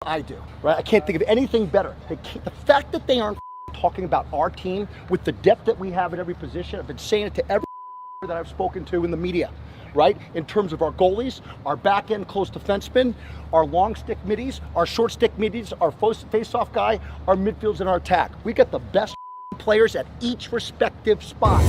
I do, right? I can't think of anything better. The fact that they aren't talking about our team with the depth that we have at every position, I've been saying it to every that I've spoken to in the media, right? In terms of our goalies, our back end close defensemen, our long stick middies, our short stick middies, our face-off guy, our midfields, and our attack. We got the best players at each respective spot.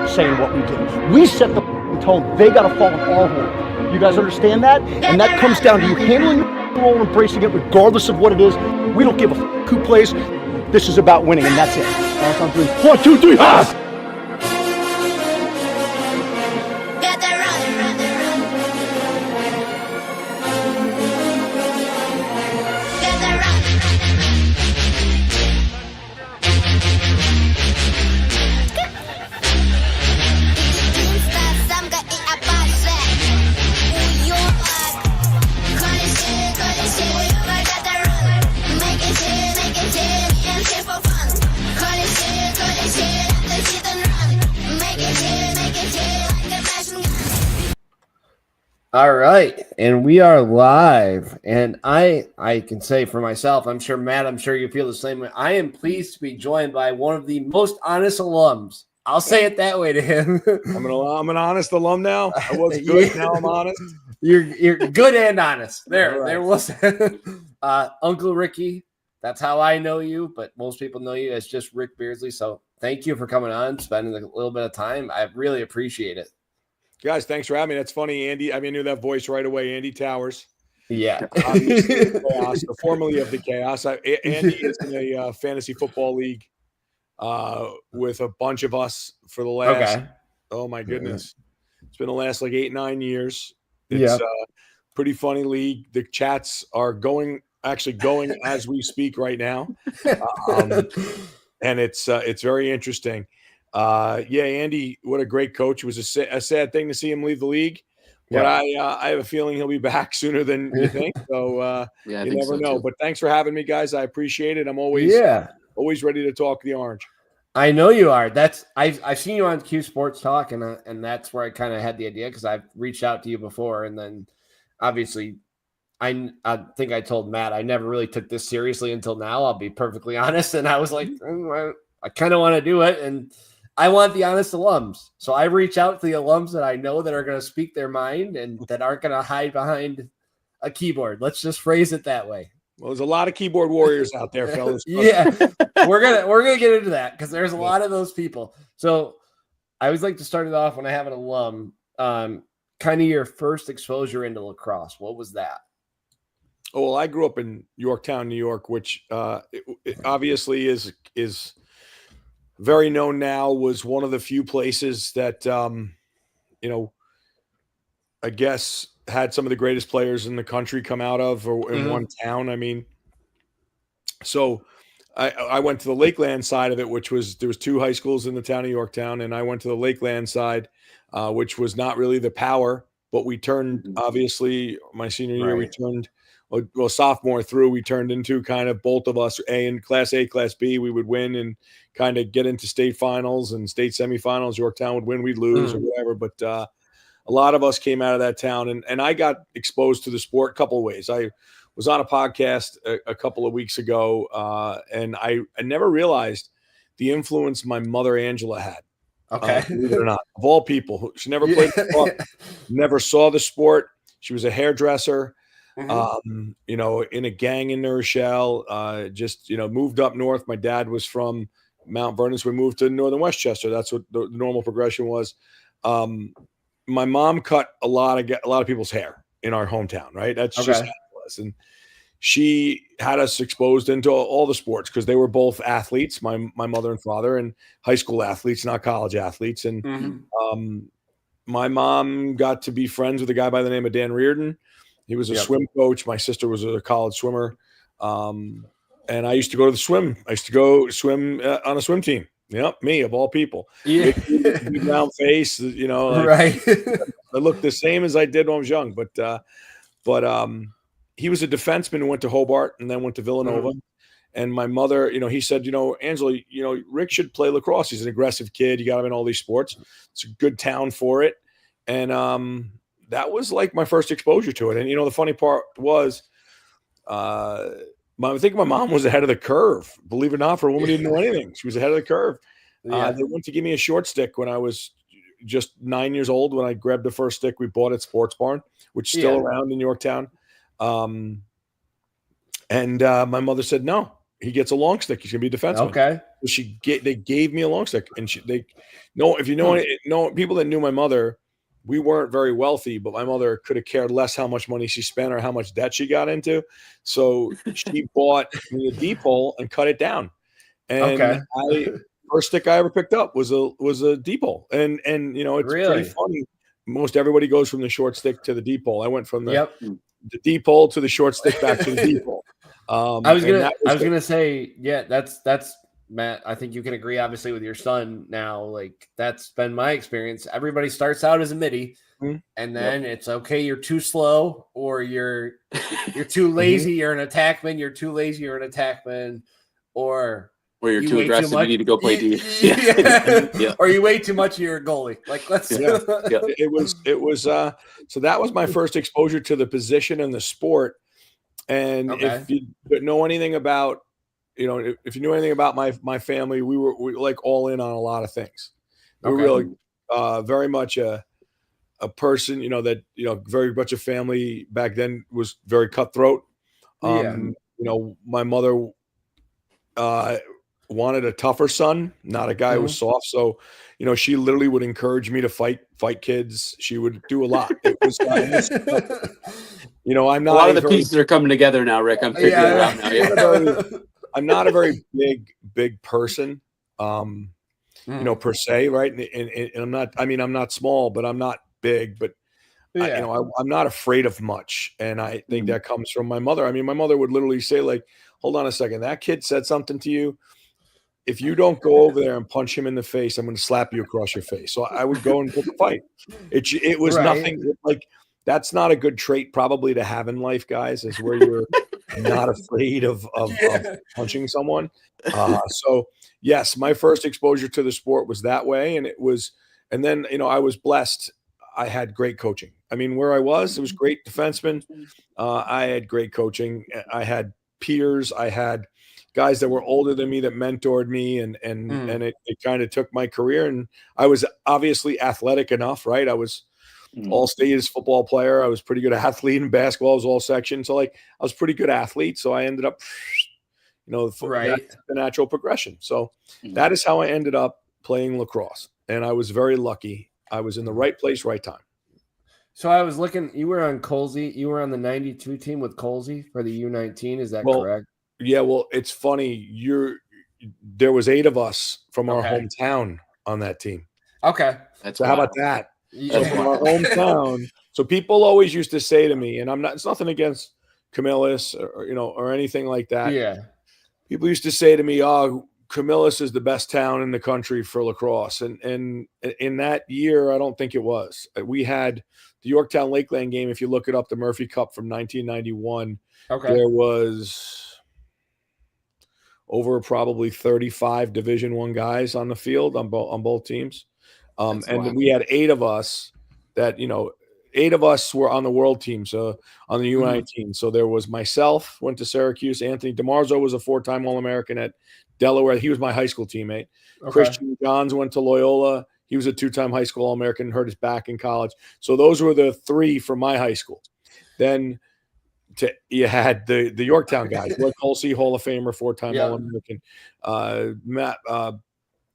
Saying what we did. We set the tone. They got to fall in our role. You guys understand that? And that comes down to you handling your role and embracing it regardless of what it is. We don't give a who plays. This is about winning, and that's it. That's on three. 1, 2, 3. Ah! All right, and we are live, and I can say for myself, I'm sure, Matt, I'm sure you feel the same way. I am pleased to be joined by one of the most honest alums. I'll say it that way to him. I'm an honest alum now. I was good, now I'm honest. You're good and honest. There Right. was Uncle Ricky. That's how I know you, but most people know you as just Rick Beardsley. So thank you for coming on, spending a little bit of time. I really appreciate it. Guys, thanks for having me. That's funny, Andy. I knew that voice right away. Andy Towers. Yeah. Chaos, formerly of the Chaos. Andy is in a fantasy football league with a bunch of us for the last, oh my goodness. It's been the last like 8-9 years. It's a pretty funny league. The chats are going as we speak right now. And it's very interesting. Andy, what a great coach. It was a sad thing to see him leave the league, but I have a feeling he'll be back sooner than you think. So you never know. But thanks for having me, guys. I appreciate it. I'm always ready to talk the Orange. I know you are. I've seen you on Q Sports Talk, and that's where I kind of had the idea because I've reached out to you before, and then obviously I think I told Matt I never really took this seriously until now. I'll be perfectly honest, and I was like, I kind of want to do it, and I want the honest alums. So I reach out to the alums that I know that are going to speak their mind and that aren't going to hide behind a keyboard. Let's just phrase it that way. Well, there's a lot of keyboard warriors out there, fellas. Yeah, we're gonna get into that because there's a lot of those people. So I always like to start it off when I have an alum. Kind of your first exposure into lacrosse. What was that? Oh, well, I grew up in Yorktown, New York, which it obviously is very known now, was one of the few places that, I guess had some of the greatest players in the country come out of or in one town. I mean, so I went to the Lakeland side of it, there was 2 high schools in the town of Yorktown, and I went to the Lakeland side, which was not really the power, but we turned, obviously, my senior year, we turned, well, sophomore through, we turned into kind of both of us Class A, Class B. We would win and kind of get into state finals and state semifinals. Yorktown would win, we'd lose or whatever. But a lot of us came out of that town, and I got exposed to the sport a couple of ways. I was on a podcast a couple of weeks ago, and I never realized the influence my mother, Angela, had. Okay. Believe it or not, of all people, she never played football, never saw the sport. She was a hairdresser. In a gang in New Rochelle, moved up north. My dad was from Mount Vernon, so we moved to northern Westchester. That's what the normal progression was. My mom cut a lot of people's hair in our hometown, right? That's just how it was. And she had us exposed into all the sports because they were both athletes, my mother and father, and high school athletes, not college athletes. And my mom got to be friends with a guy by the name of Dan Reardon. He was a swim coach. My sister was a college swimmer. And I used to go to the swim. I used to go swim on a swim team. Yep, me of all people. Yeah. Big round face, right. I looked the same as I did when I was young. But he was a defenseman who went to Hobart and then went to Villanova. And my mother, he said, Angela, Rick should play lacrosse. He's an aggressive kid. You got him in all these sports. It's a good town for it. And that was like my first exposure to it. And, the funny part was, I think my mom was ahead of the curve, believe it or not, for a woman who didn't know anything. She was ahead of the curve. Yeah. They went to give me a short stick when I was just 9 years old. When I grabbed the first stick we bought at Sports Barn, which is still around in Yorktown. And my mother said, no, he gets a long stick. He's going to be a defenseman. Okay. So they gave me a long stick. And if you know people that knew my mother, we weren't very wealthy, but my mother could have cared less how much money she spent or how much debt she got into. So she bought me a deep hole and cut it down. And first stick I ever picked up was a deep hole. And it's pretty funny. Most everybody goes from the short stick to the deep hole. I went from the deep hole to the short stick back to the deep hole. I was gonna say, that's Matt. I think you can agree, obviously, with your son now. Like, that's been my experience. Everybody starts out as a midi, and then it's okay. You're too slow, or you're too lazy. You're an attackman. You're too lazy. You're an attackman, or you're too aggressive. You need to go play D. Or you weigh too much. You're a goalie. Like, let's. It was. So that was my first exposure to the position and the sport. And if you know anything about, if you knew anything about my family, we were like all in on a lot of things. We were really very much a person, that, very much a family back then was very cutthroat. My mother wanted a tougher son, not a guy who was soft. So, she literally would encourage me to fight kids. She would do a lot. It was, I'm not a lot of the pieces are coming together now, Rick. I'm figuring it out now. Yeah. I'm not a very big person, per se. Right. And I'm not small, but I'm not big, but I'm not afraid of much. And I think that comes from my mother. I mean, my mother would literally say, like, hold on a second, that kid said something to you. If you don't go over there and punch him in the face, I'm going to slap you across your face. So I would go and pick a fight. It was nothing like, that's not a good trait probably to have in life, guys, is where you're not afraid of punching someone. So yes, my first exposure to the sport was that way. And then, I was blessed. I had great coaching. I mean, where I was, it was great defensemen. I had great coaching. I had peers. I had guys that were older than me that mentored me, and it kind of took my career. And I was obviously athletic enough, right? I was all stages football player. I was pretty good athlete in basketball. I was all section. So I was pretty good athlete. So I ended up, that's the natural progression. So that is how I ended up playing lacrosse. And I was very lucky. I was in the right place, right time. So I was looking, you were on Colsey. You were on the 92 team with Colsey for the U19. Is that correct? Yeah. Well, it's funny. There was 8 of us from our hometown on that team. Okay. So how about that? So from our hometown. So people always used to say to me, and it's nothing against Camillus or anything like that. Yeah. People used to say to me, "Oh, Camillus is the best town in the country for lacrosse." And in that year, I don't think it was. We had the Yorktown Lakeland game. If you look it up, the Murphy Cup from 1991. There was over probably 35 Division I guys on the field on both teams. And we had 8 of us that, 8 of us were on the world team. So on the U19. So there was myself, went to Syracuse. Anthony DiMarzo was a 4-time All-American at Delaware. He was my high school teammate. Christian Johns went to Loyola. He was a 2-time high school All-American and hurt his back in college. So those were the 3 from my high school. Then you had the Yorktown guys, Roy Colsey, Hall of Famer, 4-time All-American.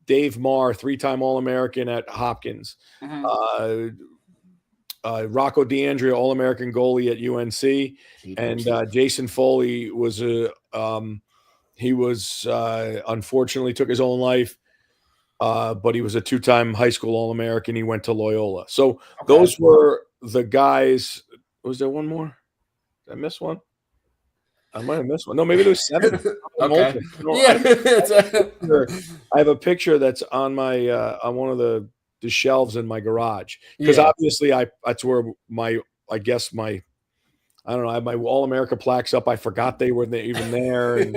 Dave Marr, 3-time All-American at Hopkins. Rocco D'Andrea, All-American goalie at UNC. And Jason Foley was unfortunately took his own life, but he was a 2-time high school All-American. He went to Loyola. So those were the guys. Was there one more? Did I miss one? I might have missed one. No, maybe there was 7. I have a picture that's on my on one of the shelves in my garage because obviously that's where my I don't know. I have my All-America plaques up. I forgot they were even there, and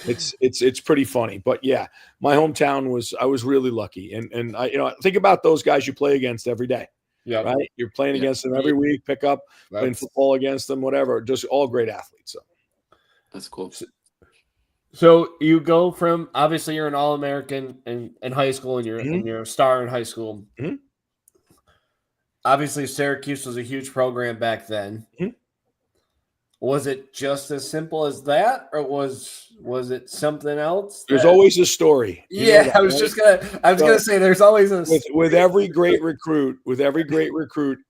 it's pretty funny. But yeah, my hometown I was really lucky, and I think about those guys you play against every day. Yeah. Right. You're playing against them every week. Pick up, playing football against them, whatever. Just all great athletes. So That's cool. So you go from, obviously you're an All-American in high school, and you're a star in high school. Mm-hmm. Obviously, Syracuse was a huge program back then. Mm-hmm. Was it just as simple as that, or was it something else? There's always a story. Yeah, I was gonna say there's always a with every great recruit,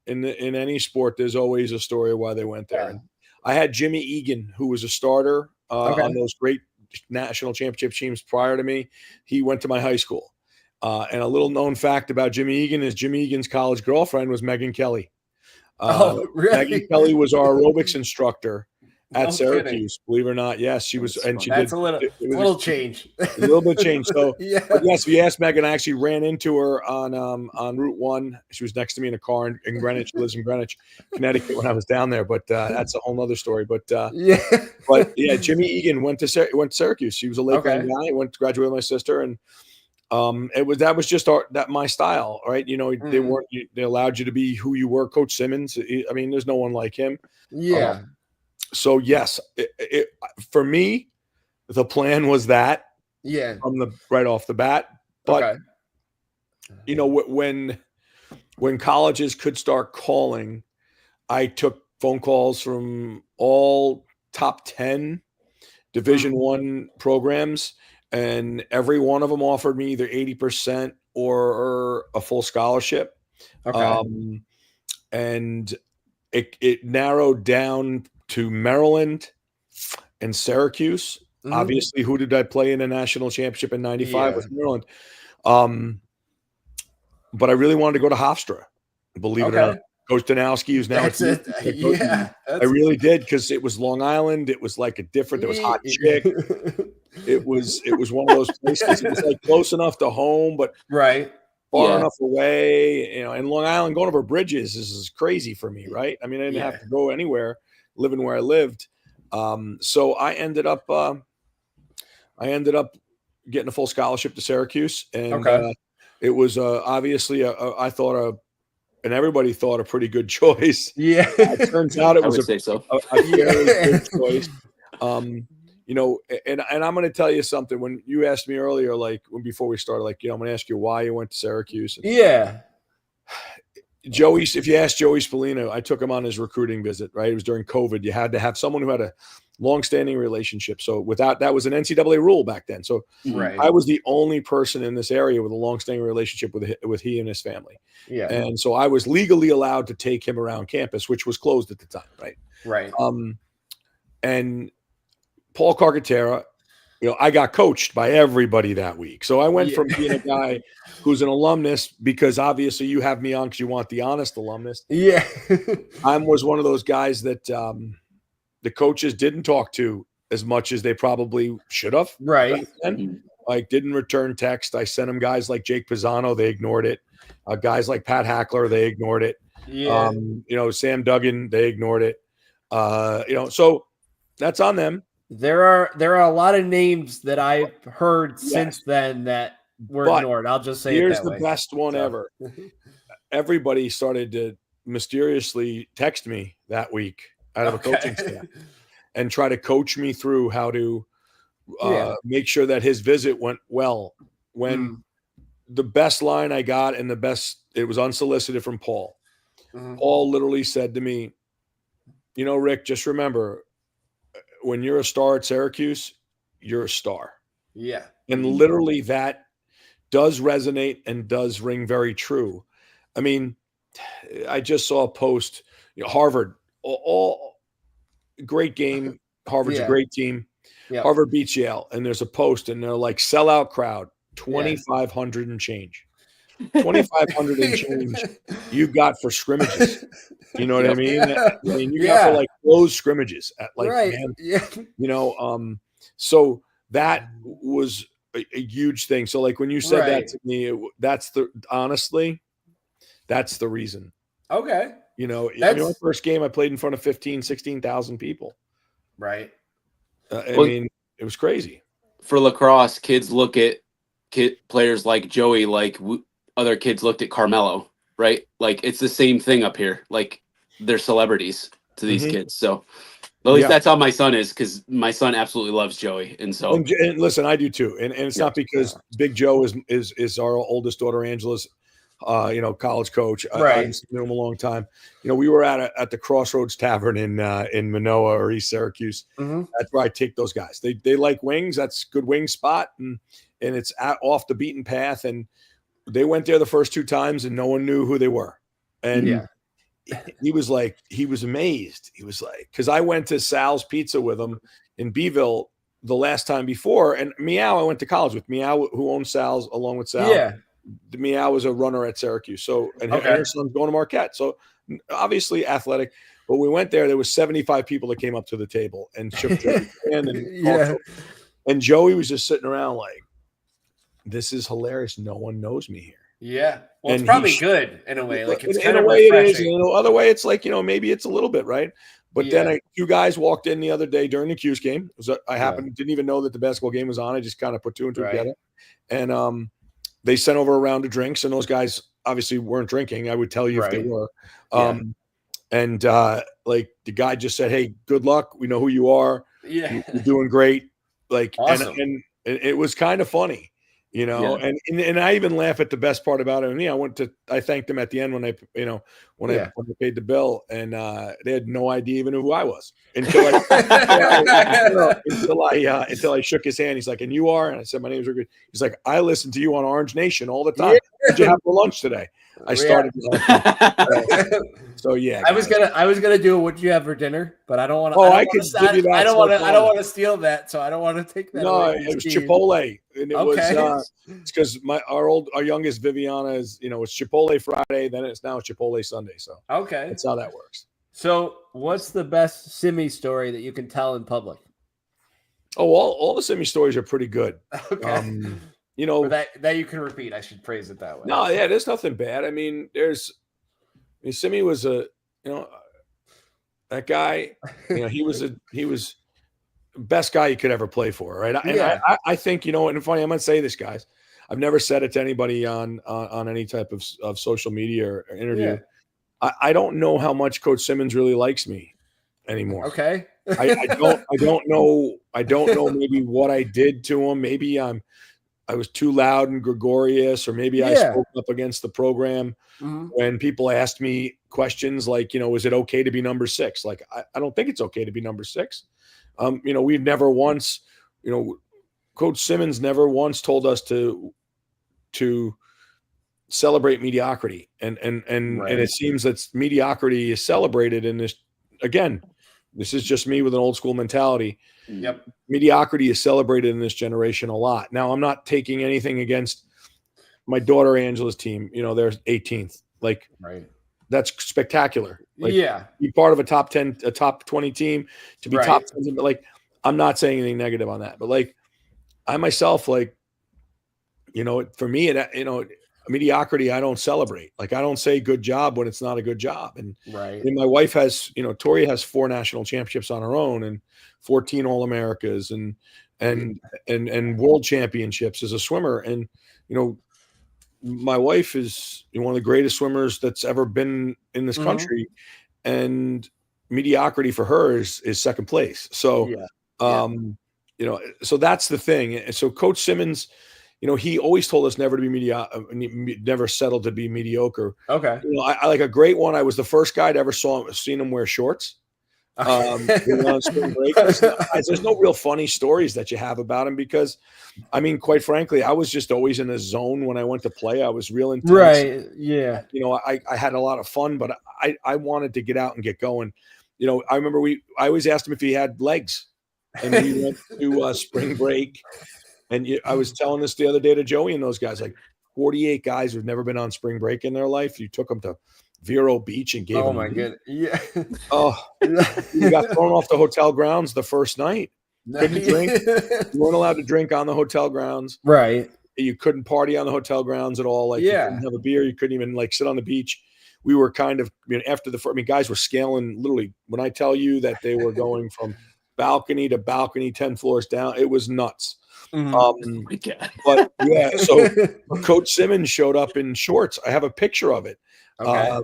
in any sport, there's always a story of why they went there. And I had Jimmy Egan, who was a starter on those great national championship teams prior to me. He went to my high school. And a little known fact about Jimmy Egan is Jimmy Egan's college girlfriend was Megan Kelly. Really? Megan Kelly was our aerobics instructor at Syracuse. Believe it or not, yes, she was, and she That's did. a little change. A little bit of change. So, yeah. But yes, if you ask Megan, I actually ran into her on Route 1. She was next to me in a car in Greenwich. She lives in Greenwich, Connecticut, when I was down there. But that's a whole other story. But yeah, Jimmy Egan went to Syracuse. She was a Lakeland guy. Went to graduate with my sister, and that was just my style, right? They allowed you to be who you were. Coach Simmons, I mean, there's no one like him. Yeah. So yes, for me, the plan was that from right off the bat. But when colleges could start calling, I took phone calls from all top 10 Division I programs. And every one of them offered me either 80% or a full scholarship. And it narrowed down to Maryland and Syracuse. Mm-hmm. Obviously, who did I play in a national championship in 95 with Maryland? But I really wanted to go to Hofstra, believe it or not. Coach Danowski, who's now I really did, because it was Long Island. It was like there was hot chick. It was one of those places. It was like close enough to home, but far enough away. And Long Island, going over bridges is crazy for me, right? I mean, I didn't have to go anywhere, living where I lived. So I ended up getting a full scholarship to Syracuse, and it was obviously I thought and everybody thought a pretty good choice. Yeah, it turns out it was a fairly good choice. And I'm going to tell you something. When you asked me earlier, before we started, I'm going to ask you why you went to Syracuse. Joey, if you ask Joey Spallino, I took him on his recruiting visit, right? It was during COVID. You had to have someone who had a long-standing relationship. So that was an NCAA rule back then. So I was the only person in this area with a long-standing relationship with he and his family. Yeah. And so I was legally allowed to take him around campus, which was closed at the time, right? Right. And Paul Carcaterra, I got coached by everybody that week. So I went from being a guy who's an alumnus, because obviously you have me on because you want the honest alumnus. Yeah. I was one of those guys that the coaches didn't talk to as much as they probably should have. Right. Didn't return text. I sent them guys like Jake Pisano. They ignored it. Guys like Pat Hackler, they ignored it. Yeah. Sam Duggan, they ignored it. So that's on them. There are a lot of names that I've heard since then that were ignored. I'll just say here's it that the best one ever. Everybody started to mysteriously text me that week out of a coaching staff and try to coach me through how to make sure that his visit went well. When the best line I got, and it was unsolicited, from Paul. Paul literally said to me, Rick, just remember, when you're a star at Syracuse, you're a star. Yeah. And literally that does resonate and does ring very true. I mean, I just saw a post, Harvard, all great game. Harvard's a great team. Yep. Harvard beats Yale, and there's a post, and they're like, sellout crowd, 2,500 and change. 2,500 and change you got for scrimmages. You know what I mean? You got for closed scrimmages at so that was a huge thing. So when you said that to me, that's the reason. Okay. You know, my first game I played in front of 15, 16,000 people. Right. I mean, it was crazy. For lacrosse, kids look at players like Joey like other kids looked at Carmelo, right? Like it's the same thing up here. Like they're celebrities to these kids. So at least that's how my son is, because my son absolutely loves Joey. And so and listen, I do too. And it's not because Big Joe is our oldest daughter Angela's college coach. Right. I've known him a long time. We were at the Crossroads Tavern in Manoa or East Syracuse. Mm-hmm. That's where I take those guys. They like wings. That's a good wing spot, and it's off the beaten path. And they went there the first 2 times, and no one knew who they were. And he was amazed. He was like, because I went to Sal's Pizza with him in Beeville the last time before, and Meow I went to college with. Meow, who owns Sal's along with Sal. Yeah. Meow was a runner at Syracuse. So, and her son's going to Marquette. So obviously athletic, but we went there. There was 75 people that came up to the table and shook Joey's hand and Joey was just sitting around like, this is hilarious. No one knows me here. Yeah. Well, it's probably good in a way. Like it's kind of refreshing. It is. Other way it's like, maybe it's a little bit, right? But then 2 guys walked in the other day during the Q's game. Didn't even know that the basketball game was on. I just kind of put 2 and 2 together. And they sent over a round of drinks, and those guys obviously weren't drinking. I would tell you if they were. And like the guy just said, "Hey, good luck. We know who you are. Yeah, you're doing great." Like, awesome. and it was kind of funny, And I even laugh at the best part about it. And I thanked them at the end when I paid the bill, and they had no idea even who I was until I shook his hand. He's like, "And you are?" And I said, "My name is Rick." He's like, "I listen to you on Orange Nation all the time. Did you have for lunch today?" I started. So yeah, I was gonna do what you have for dinner, but I don't want to. I could give you that. I don't want to steal that, so I don't want to take that. No, it was Chipotle, and it was it's because our youngest Viviana is it's Chipotle Friday, then it's Chipotle Sunday. So that's how that works. So what's the best Simi story that you can tell in public? Oh, all the Simi stories are pretty good. Okay. Or that you can repeat. I should phrase it that way. No, yeah, there's nothing bad. I mean, Simi was that guy. He was the best guy you could ever play for, right? I think and funny, I'm gonna say this, guys. I've never said it to anybody on any type of social media or interview. Yeah. I don't know how much Coach Simmons really likes me anymore. Okay. I don't know. I don't know maybe what I did to him. Maybe I was too loud and gregarious, or maybe I spoke up against the program when people asked me questions like, is it okay to be number 6? Like, I don't think it's okay to be number 6. We've never once, Coach Simmons never once told us to celebrate mediocrity. And it seems that mediocrity is celebrated in this. Again, this is just me with an old school mentality. Yep. Mediocrity is celebrated in this generation a lot. Now, I'm not taking anything against my daughter Angela's team. They're 18th. Like, that's spectacular. Like, be part of a top 10, a top 20 team, to be top 10. But like, I'm not saying anything negative on that. But like, I myself, like, for me, mediocrity, I don't celebrate. Like, I don't say good job when it's not a good job. And my wife has, Tori has 4 national championships on her own, and 14 All-Americas and world championships as a swimmer. And, my wife is one of the greatest swimmers that's ever been in this country, and mediocrity for her is second place. So, so that's the thing. And so Coach Simmons, he always told us never to be never settle to be mediocre. Okay. I like a great one. I was the first guy to ever seen him wear shorts. On spring break. There's no real funny stories that you have about him, because, I mean, quite frankly, I was just always in a zone when I went to play. I was real intense. Right. Yeah. I had a lot of fun, but I wanted to get out and get going. I remember I always asked him if he had legs, and we went to spring break. And I was telling this the other day to Joey and those guys, like 48 guys who've never been on spring break in their life. You took them to Vero Beach and gave them. Oh my goodness. Yeah. Oh, you got thrown off the hotel grounds the first night. Couldn't drink. You weren't allowed to drink on the hotel grounds. Right. You couldn't party on the hotel grounds at all. Like, you couldn't have a beer. You couldn't even like sit on the beach. we were kind of, after the, I mean, guys were scaling literally. When I tell you that they were going from balcony to balcony, 10 floors down, it was nuts. Oh my God. But yeah, so Coach Simmons showed up in shorts. I have a picture of it. Okay.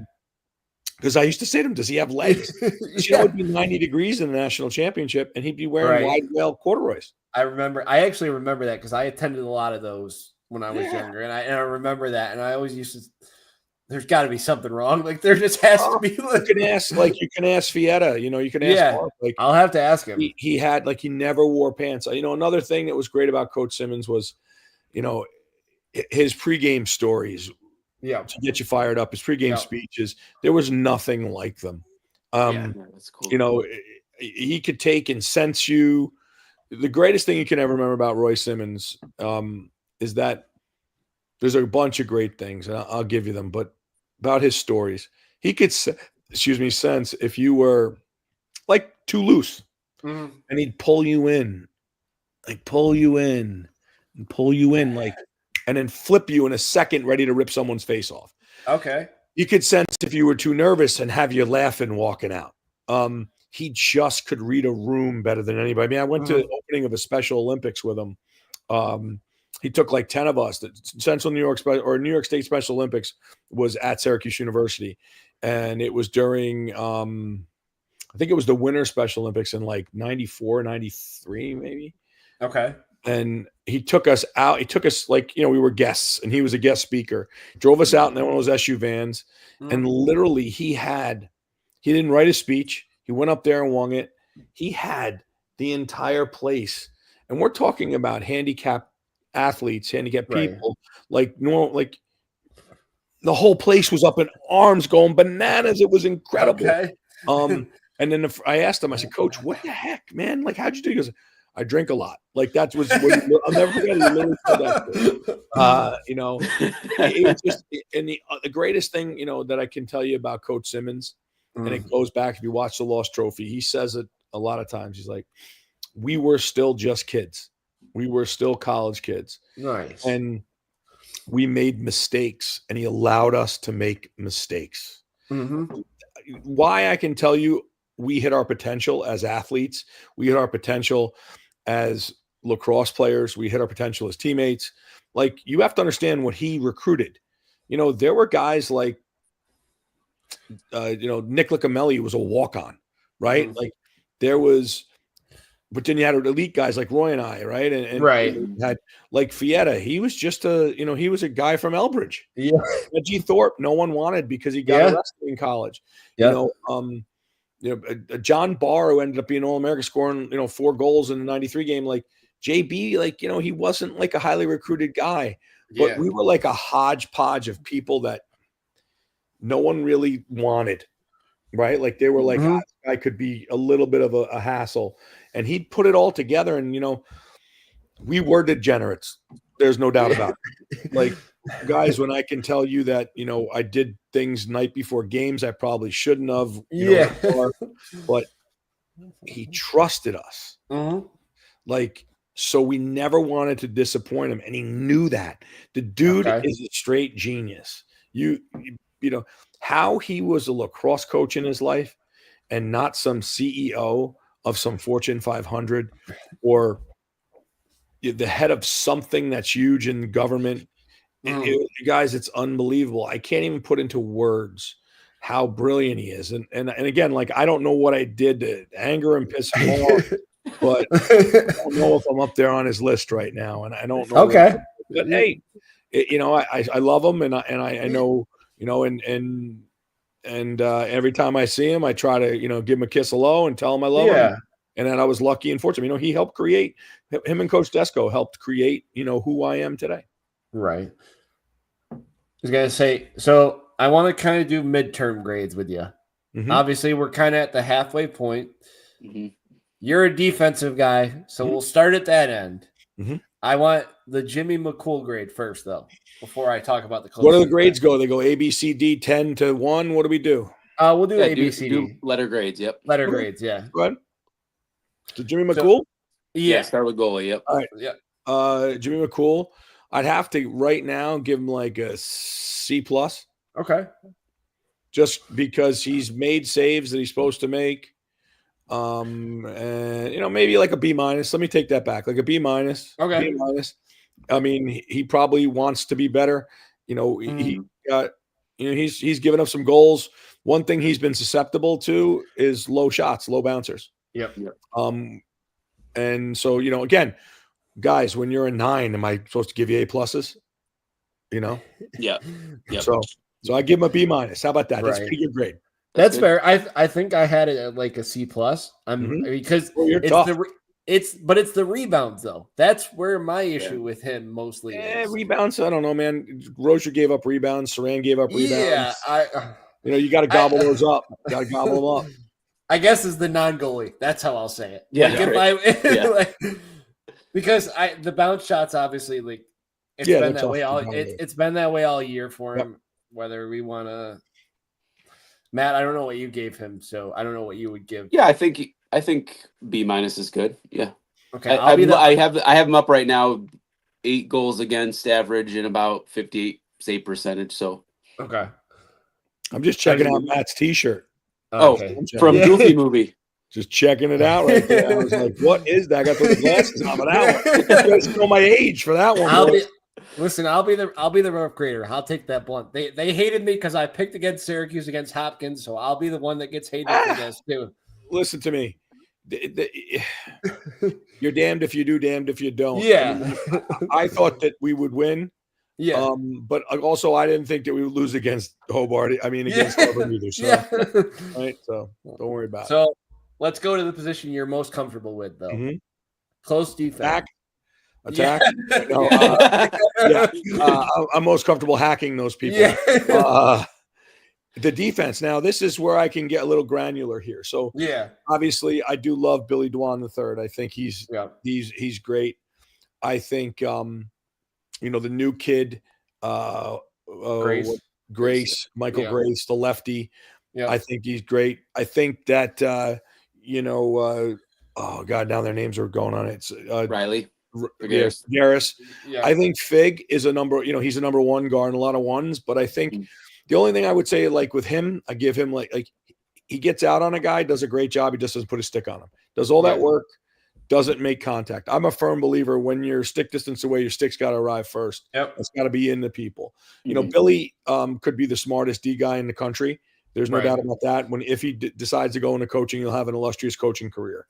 Because I used to say to him, does he have legs? It would be 90 degrees in the national championship, and he'd be wearing wide rail corduroys. I actually remember that because I attended a lot of those when I was younger, and I remember that, and I always used to. There's got to be something wrong. Like there just has to be. You can ask Fietta. You can ask Mark. Like I'll have to ask him. He had he never wore pants. Another thing that was great about Coach Simmons was, his pregame stories. Yeah, to get you fired up. His pregame speeches, there was nothing like them. That's cool. He could take and sense you. The greatest thing you can ever remember about Roy Simmons is that there's a bunch of great things, and I'll give you them. But about his stories, he could, sense if you were like too loose, and he'd pull you in, and pull you in, and then flip you in a second, ready to rip someone's face off. Okay. You could sense if you were too nervous and have you laughing walking out. He just could read a room better than anybody. I mean, I went to the opening of a Special Olympics with him. He took like 10 of us. The Central New York New York State Special Olympics was at Syracuse University. And it was during, I think it was the Winter Special Olympics in like 94, 93 maybe. Okay. And he took us out. He took us we were guests, and he was a guest speaker. Drove us out in one of those SU vans, and literally he didn't write a speech. He went up there and wung it. He had the entire place, and we're talking about handicapped athletes, handicapped people, like the whole place was up in arms, going bananas. It was incredible. Okay. And then I asked him, I said, Coach, what the heck, man? Like, how'd you do? He goes, I drink a lot. Like that was, I'll never forget. He literally said that. It was just, and the greatest thing, that I can tell you about Coach Simmons, and it goes back, if you watch the Lost Trophy, he says it a lot of times. He's like, we were still just kids. We were still college kids. Nice. And we made mistakes, and he allowed us to make mistakes. Why I can tell you, we hit our potential as athletes. We hit our potential as lacrosse players. We hit our potential as teammates. Like, you have to understand what he recruited. There were guys like, Nick Licamelli was a walk-on, right? Like there was, but then you had elite guys like Roy and I, right? And you had like Fietta. He was just he was a guy from Elbridge. Yeah. G. Thorpe, no one wanted because he got arrested in college. Yeah. John Barr, who ended up being All-America, scoring 4 goals in the '93 game. Like JB, he wasn't like a highly recruited guy, but we were like a hodgepodge of people that no one really wanted, right? Like they were like, I could be a little bit of a hassle, and he'd put it all together. And we were degenerates. There's no doubt about it. Like, guys, when I can tell you that, I did things night before games I probably shouldn't have, but he trusted us. Like, so we never wanted to disappoint him. And he knew that. The dude is a straight genius. How he was a lacrosse coach in his life and not some CEO of some Fortune 500 or the head of something that's huge in government. Guys, it's unbelievable. I can't even put into words how brilliant he is. And again, like, I don't know what I did to anger and piss him off, but I don't know if I'm up there on his list right now. And I don't know. Okay. But hey, I love him, and I know, and every time I see him, I try to, give him a kiss hello and tell him I love him. And then I was lucky and fortunate. He helped create, him and Coach Desko helped create, who I am today. Right. I was going to say, so I want to kind of do midterm grades with you. Obviously, we're kind of at the halfway point. You're a defensive guy, so we'll start at that end. I want the Jimmy McCool grade first, though, before I talk about the close. What do the grades go? They go A, B, C, D, 10 to 1. What do we do? We'll do A, B, C, D. Do letter grades, yep. Letter grades, yeah. Go ahead. So Jimmy McCool? Yeah, start with goalie, yep. All right. Yeah. Jimmy McCool, I'd have to right now give him like a C+. Okay. just because he's made saves that he's supposed to make. And maybe like a B minus. Let me take that back. Like a B minus. Okay. B minus. I mean, he probably wants to be better. He got, he's given up some goals. One thing he's been susceptible to is low shots, low bouncers. Yep. And so, again, guys, when you're a 9, am I supposed to give you A pluses? Yeah. So I give him a B minus. How about that? That's a Right. pretty good grade. That's fair. I think I had it at like a C plus. Because You're it's tough. it's the rebounds though. That's where my issue with him mostly is. Rebounds, I don't know, man. Rozier gave up rebounds. Saran gave up rebounds. Yeah, you got to gobble those up. Got to gobble them up. I guess is the non-goalie. That's how I'll say it. Yeah, Like, because the bounce shots obviously it's Yeah, been they're that way tough all to evaluate. it's been that way all year for him. Whether we want to, Matt, I don't know what you gave him, so I don't know what you would give. Yeah, I think B minus is good. Yeah. Okay, I have him up right now, 8 goals against average and about 58 save percentage. So okay. I'm just checking out Matt's T-shirt. Okay. From Goofy movie. Just checking it out right there. I was like, "What is that?" I got the glasses on for that one. You guys know my age for that one. I'll be the rough grader. I'll take that blunt. They hated me because I picked against Syracuse against Hopkins, so I'll be the one that gets hated for this too. Listen to me. You're damned if you do, damned if you don't. Yeah. I thought that we would win. Yeah. But also I didn't think that we would lose against Hobart. I mean, against Harvard either. So, right. So don't worry about it. So let's go to the position you're most comfortable with, though. Mhm. Close defense. Attack. Yeah. No, I'm most comfortable hacking those people. Yeah. The defense. Now, this is where I can get a little granular here. So, obviously, I do love Billy Dwan III. I think he's great. I think the new kid, Grace, Michael Grace, the lefty. Yeah. I think he's great. I think that oh God, now their names are going on. It's Riley. Garris. Yeah. I think Fig is a number, he's a number 1 guard and a lot of ones, but I think the only thing I would say, like with him, I give him like he gets out on a guy, does a great job. He just doesn't put a stick on him. Does all that work, doesn't make contact. I'm a firm believer when you're stick distance away, your stick's got to arrive first. Yep. It's got to be in the people. Billy could be the smartest D guy in the country. There's no doubt about that. If he decides to go into coaching, he'll have an illustrious coaching career.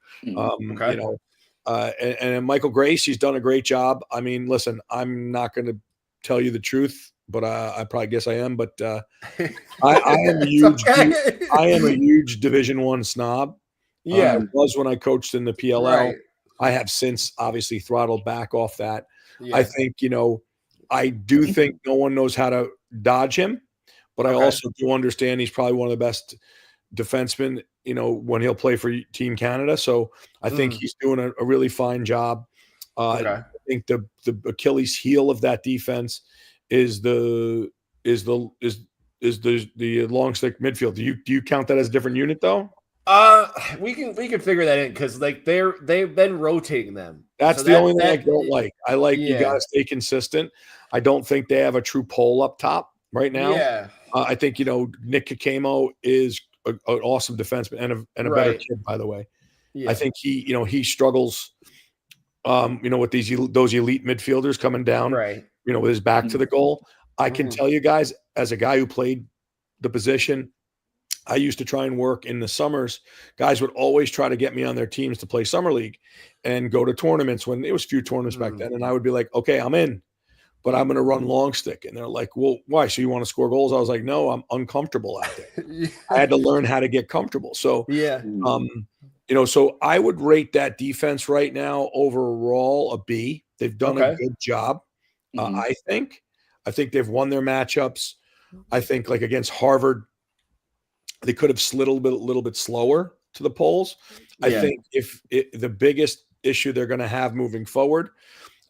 And Michael Grace, he's done a great job. I mean, listen, I'm not going to tell you the truth, but I probably guess I am. But I am a huge, I am a huge Division I snob. Yeah, I was when I coached in the PLL. Right. I have since obviously throttled back off that. Yeah. I think I do think no one knows how to dodge him, but I also do understand he's probably one of the best defensemen. When he'll play for Team Canada, so I think he's doing a really fine job. I think the Achilles heel of that defense is the long stick midfield. Do you count that as a different unit though? We can figure that in because they've been rotating them. That's the only thing I don't like. I like you got to stay consistent. I don't think they have a true pole up top right now. Yeah, I think Nick Kakemo is an awesome defenseman and a better kid, by the way. Yeah. I think he struggles. With those elite midfielders coming down, with his back to the goal. I can tell you guys, as a guy who played the position, I used to try and work in the summers. Guys would always try to get me on their teams to play summer league and go to tournaments when there was few tournaments back then. And I would be like, okay, I'm in, but I'm going to run long stick. And they're like, well, why? So you want to score goals? I was like, no, I'm uncomfortable out there. I had to learn how to get comfortable. So, so I would rate that defense right now overall a B. They've done a good job. I think they've won their matchups. I think like against Harvard, they could have slid a little bit slower to the polls. I think the biggest issue they're going to have moving forward,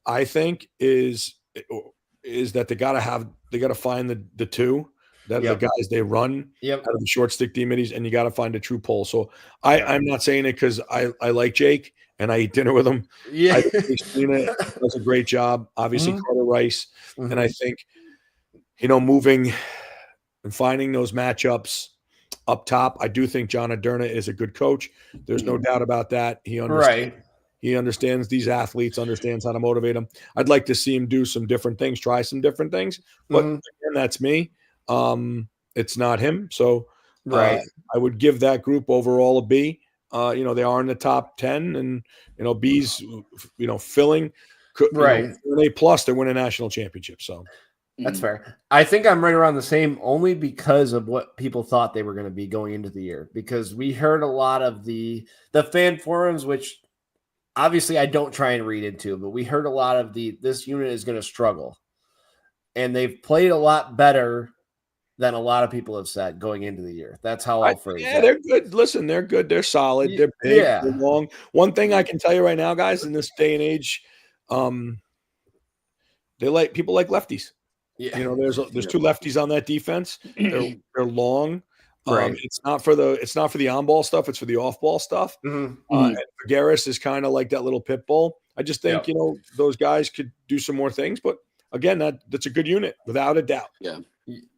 I think is that they got to find the two that are the guys they run out of the short stick D-middies, and you got to find a true pole. So I'm not saying it because I like Jake and I eat dinner with him. Yeah, I think Christina does a great job. Obviously, Carter Rice, and I think moving and finding those matchups up top. I do think John Aderna is a good coach. There's no doubt about that. He understands. Right. He understands these athletes, understands how to motivate them. I'd like to see him do some different things, try some different things. But again, that's me. It's not him. So Right. I would give that group overall a B. They are in the top 10, and B's filling. Right. An A plus, they win a national championship. So that's fair. I think I'm right around the same, only because of what people thought they were going to be going into the year. Because we heard a lot of the fan forums, which obviously I don't try and read into, but we heard a lot of this unit is going to struggle, and they've played a lot better than a lot of people have said going into the year. That's how I'll phrase it. They're good. Listen, they're good. They're solid. They're big. Yeah. They're long. One thing I can tell you right now, guys, in this day and age, people like lefties. Yeah. There's two lefties on that defense. They're long. Right. It's not for the on-ball stuff. It's for the off-ball stuff. And Figueres is kind of like that little pit bull. I just think those guys could do some more things. But again, that's a good unit without a doubt. Yeah.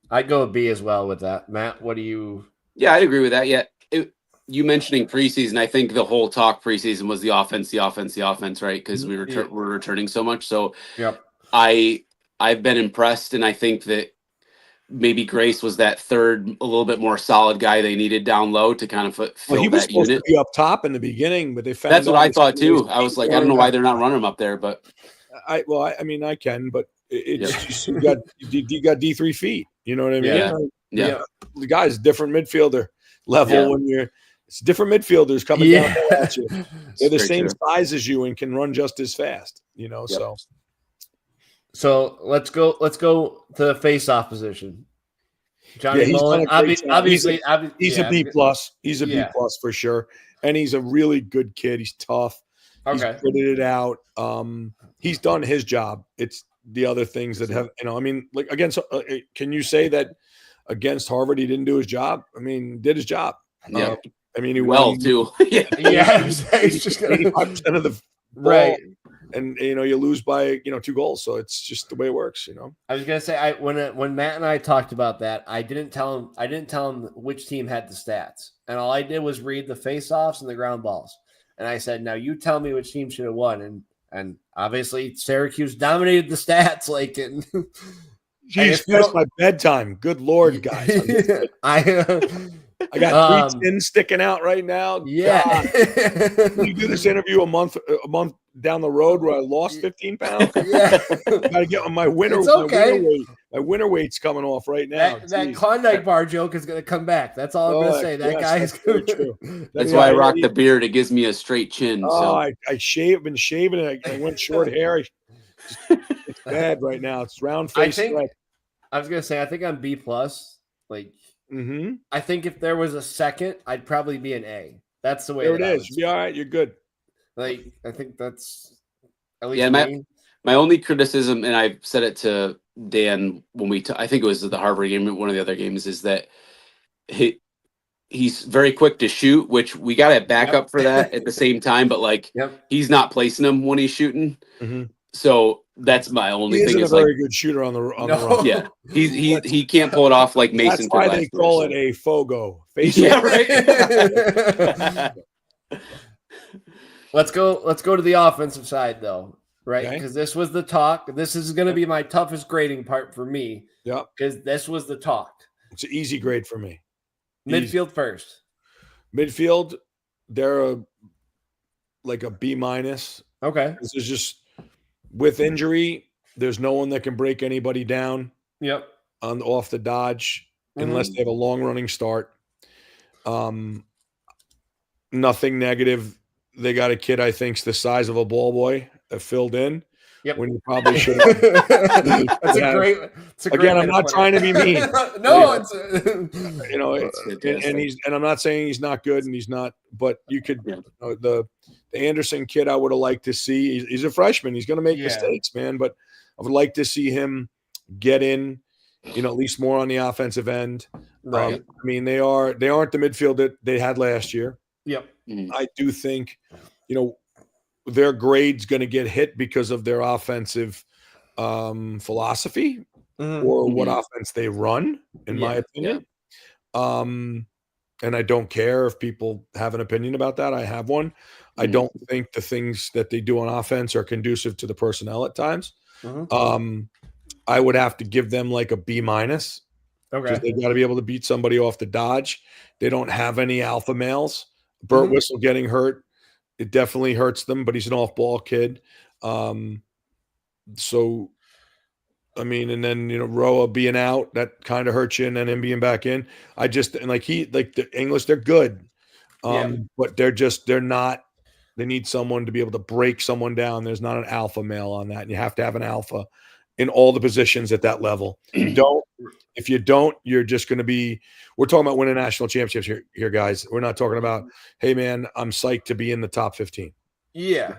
I'd go a B as well with that. Matt, what do you? Yeah, I'd agree with that. Yeah. You mentioning preseason, I think the whole talk preseason was the offense, right? Because we're returning so much. So I've been impressed, and I think that maybe Grace was that third, a little bit more solid guy they needed down low to kind of fill he was that supposed unit. to be up top in the beginning, but they found that's what I thought too. I was like, I don't know why they're not running him up there, but I can, but it's just you got D3 feet. You know what I mean? Yeah. The guy's different midfielder level when it's different midfielders coming down at you. They're the same size as you and can run just as fast. So let's go to the face-off position. Johnny Mullen, obviously, he's a B plus. He's a B plus for sure, and he's a really good kid. He's tough. Okay. He's figured it out. He's done his job. It's the other things that have, like against. Can you say that against Harvard he didn't do his job? I mean, did his job. Yeah. He won too. He's just 85% of the ball, right. And you lose by 2 goals, so it's just the way it works. I was gonna say when Matt and I talked about that, I didn't tell him which team had the stats, and all I did was read the face-offs and the ground balls, and I said, now you tell me which team should have won, and obviously Syracuse dominated the stats. Like, and jeez, that's my bedtime. Good Lord, guys! I got 3 tins sticking out right now. Yeah. You do this interview a month down the road where I lost 15 pounds. Yeah. Gotta get on my winter. It's okay. My winter weight's coming off right now. That Klondike bar joke is gonna come back. That's all I'm gonna say. That guy is true. That's why I rock the beard. It gives me a straight chin. I been shaving and I went short hair. It's bad right now. It's round face. I was gonna say, I think I'm B plus. Like, I think if there was a second, I'd probably be an A. That's the way. There it is. You'll be all right. You're good. Like, I think that's at least. Yeah, my only criticism, and I've said it to Dan when I think it was the Harvard game, one of the other games, is that he's very quick to shoot, which we got to back up for that at the same time. But like, he's not placing them when he's shooting. So that's my only thing. He's a very good shooter on the run. Yeah, he can't pull it off like Mason. That's why they call it a Fogo. Right. Let's go to the offensive side though, right? Because this was the talk. This is going to be my toughest grading part for me. Yeah, because this was the talk. It's an easy grade for me. Midfield first. Midfield, they're like a B minus. Okay. This is just with injury. There's no one that can break anybody down. Yep. Off the dodge unless they have a long running start. Nothing negative. They got a kid I think's the size of a ball boy that filled in. Yep. When you probably should. That's a great. Again, I'm not trying to be mean. No, it's and I'm not saying he's not good and he's not, but you could the Anderson kid I would have liked to see. He's a freshman. He's going to make mistakes, man. But I would like to see him get in, at least more on the offensive end. Right. I mean, they aren't the midfield that they had last year. Yep. I do think, their grade's going to get hit because of their offensive philosophy. or what Mhm. offense they run, in my Yeah. opinion. And I don't care if people have an opinion about that. I have one. I Mhm. don't think the things that they do on offense are conducive to the personnel at times. Mhm. I would have to give them like a B minus because Okay. they got to be able to beat somebody off the dodge. They don't have any alpha males. Burt Mhm. Whistle getting hurt, it definitely hurts them, but he's an off-ball kid. So I mean, and then Roa being out, that kind of hurts you, and then him being back in. And like the English, they're good. Yeah. But they're not. They need someone to be able to break someone down. There's not an alpha male on that, and you have to have an alpha in all the positions at that level. If you don't, you're just going to be. We're talking about winning national championships here, guys. We're not talking about, hey man, I'm psyched to be in the top 15. Yeah,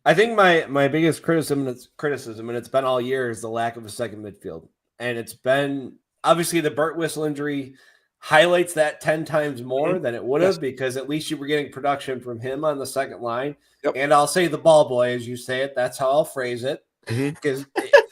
I think my biggest criticism, and it's been all year, is the lack of a second midfield, and it's been obviously the Burt Whistle injury highlights that 10 times more than it would have, Yes. because at least you were getting production from him on the second line. Yep. And I'll say the ball boy, as you say it. That's how I'll phrase it. Because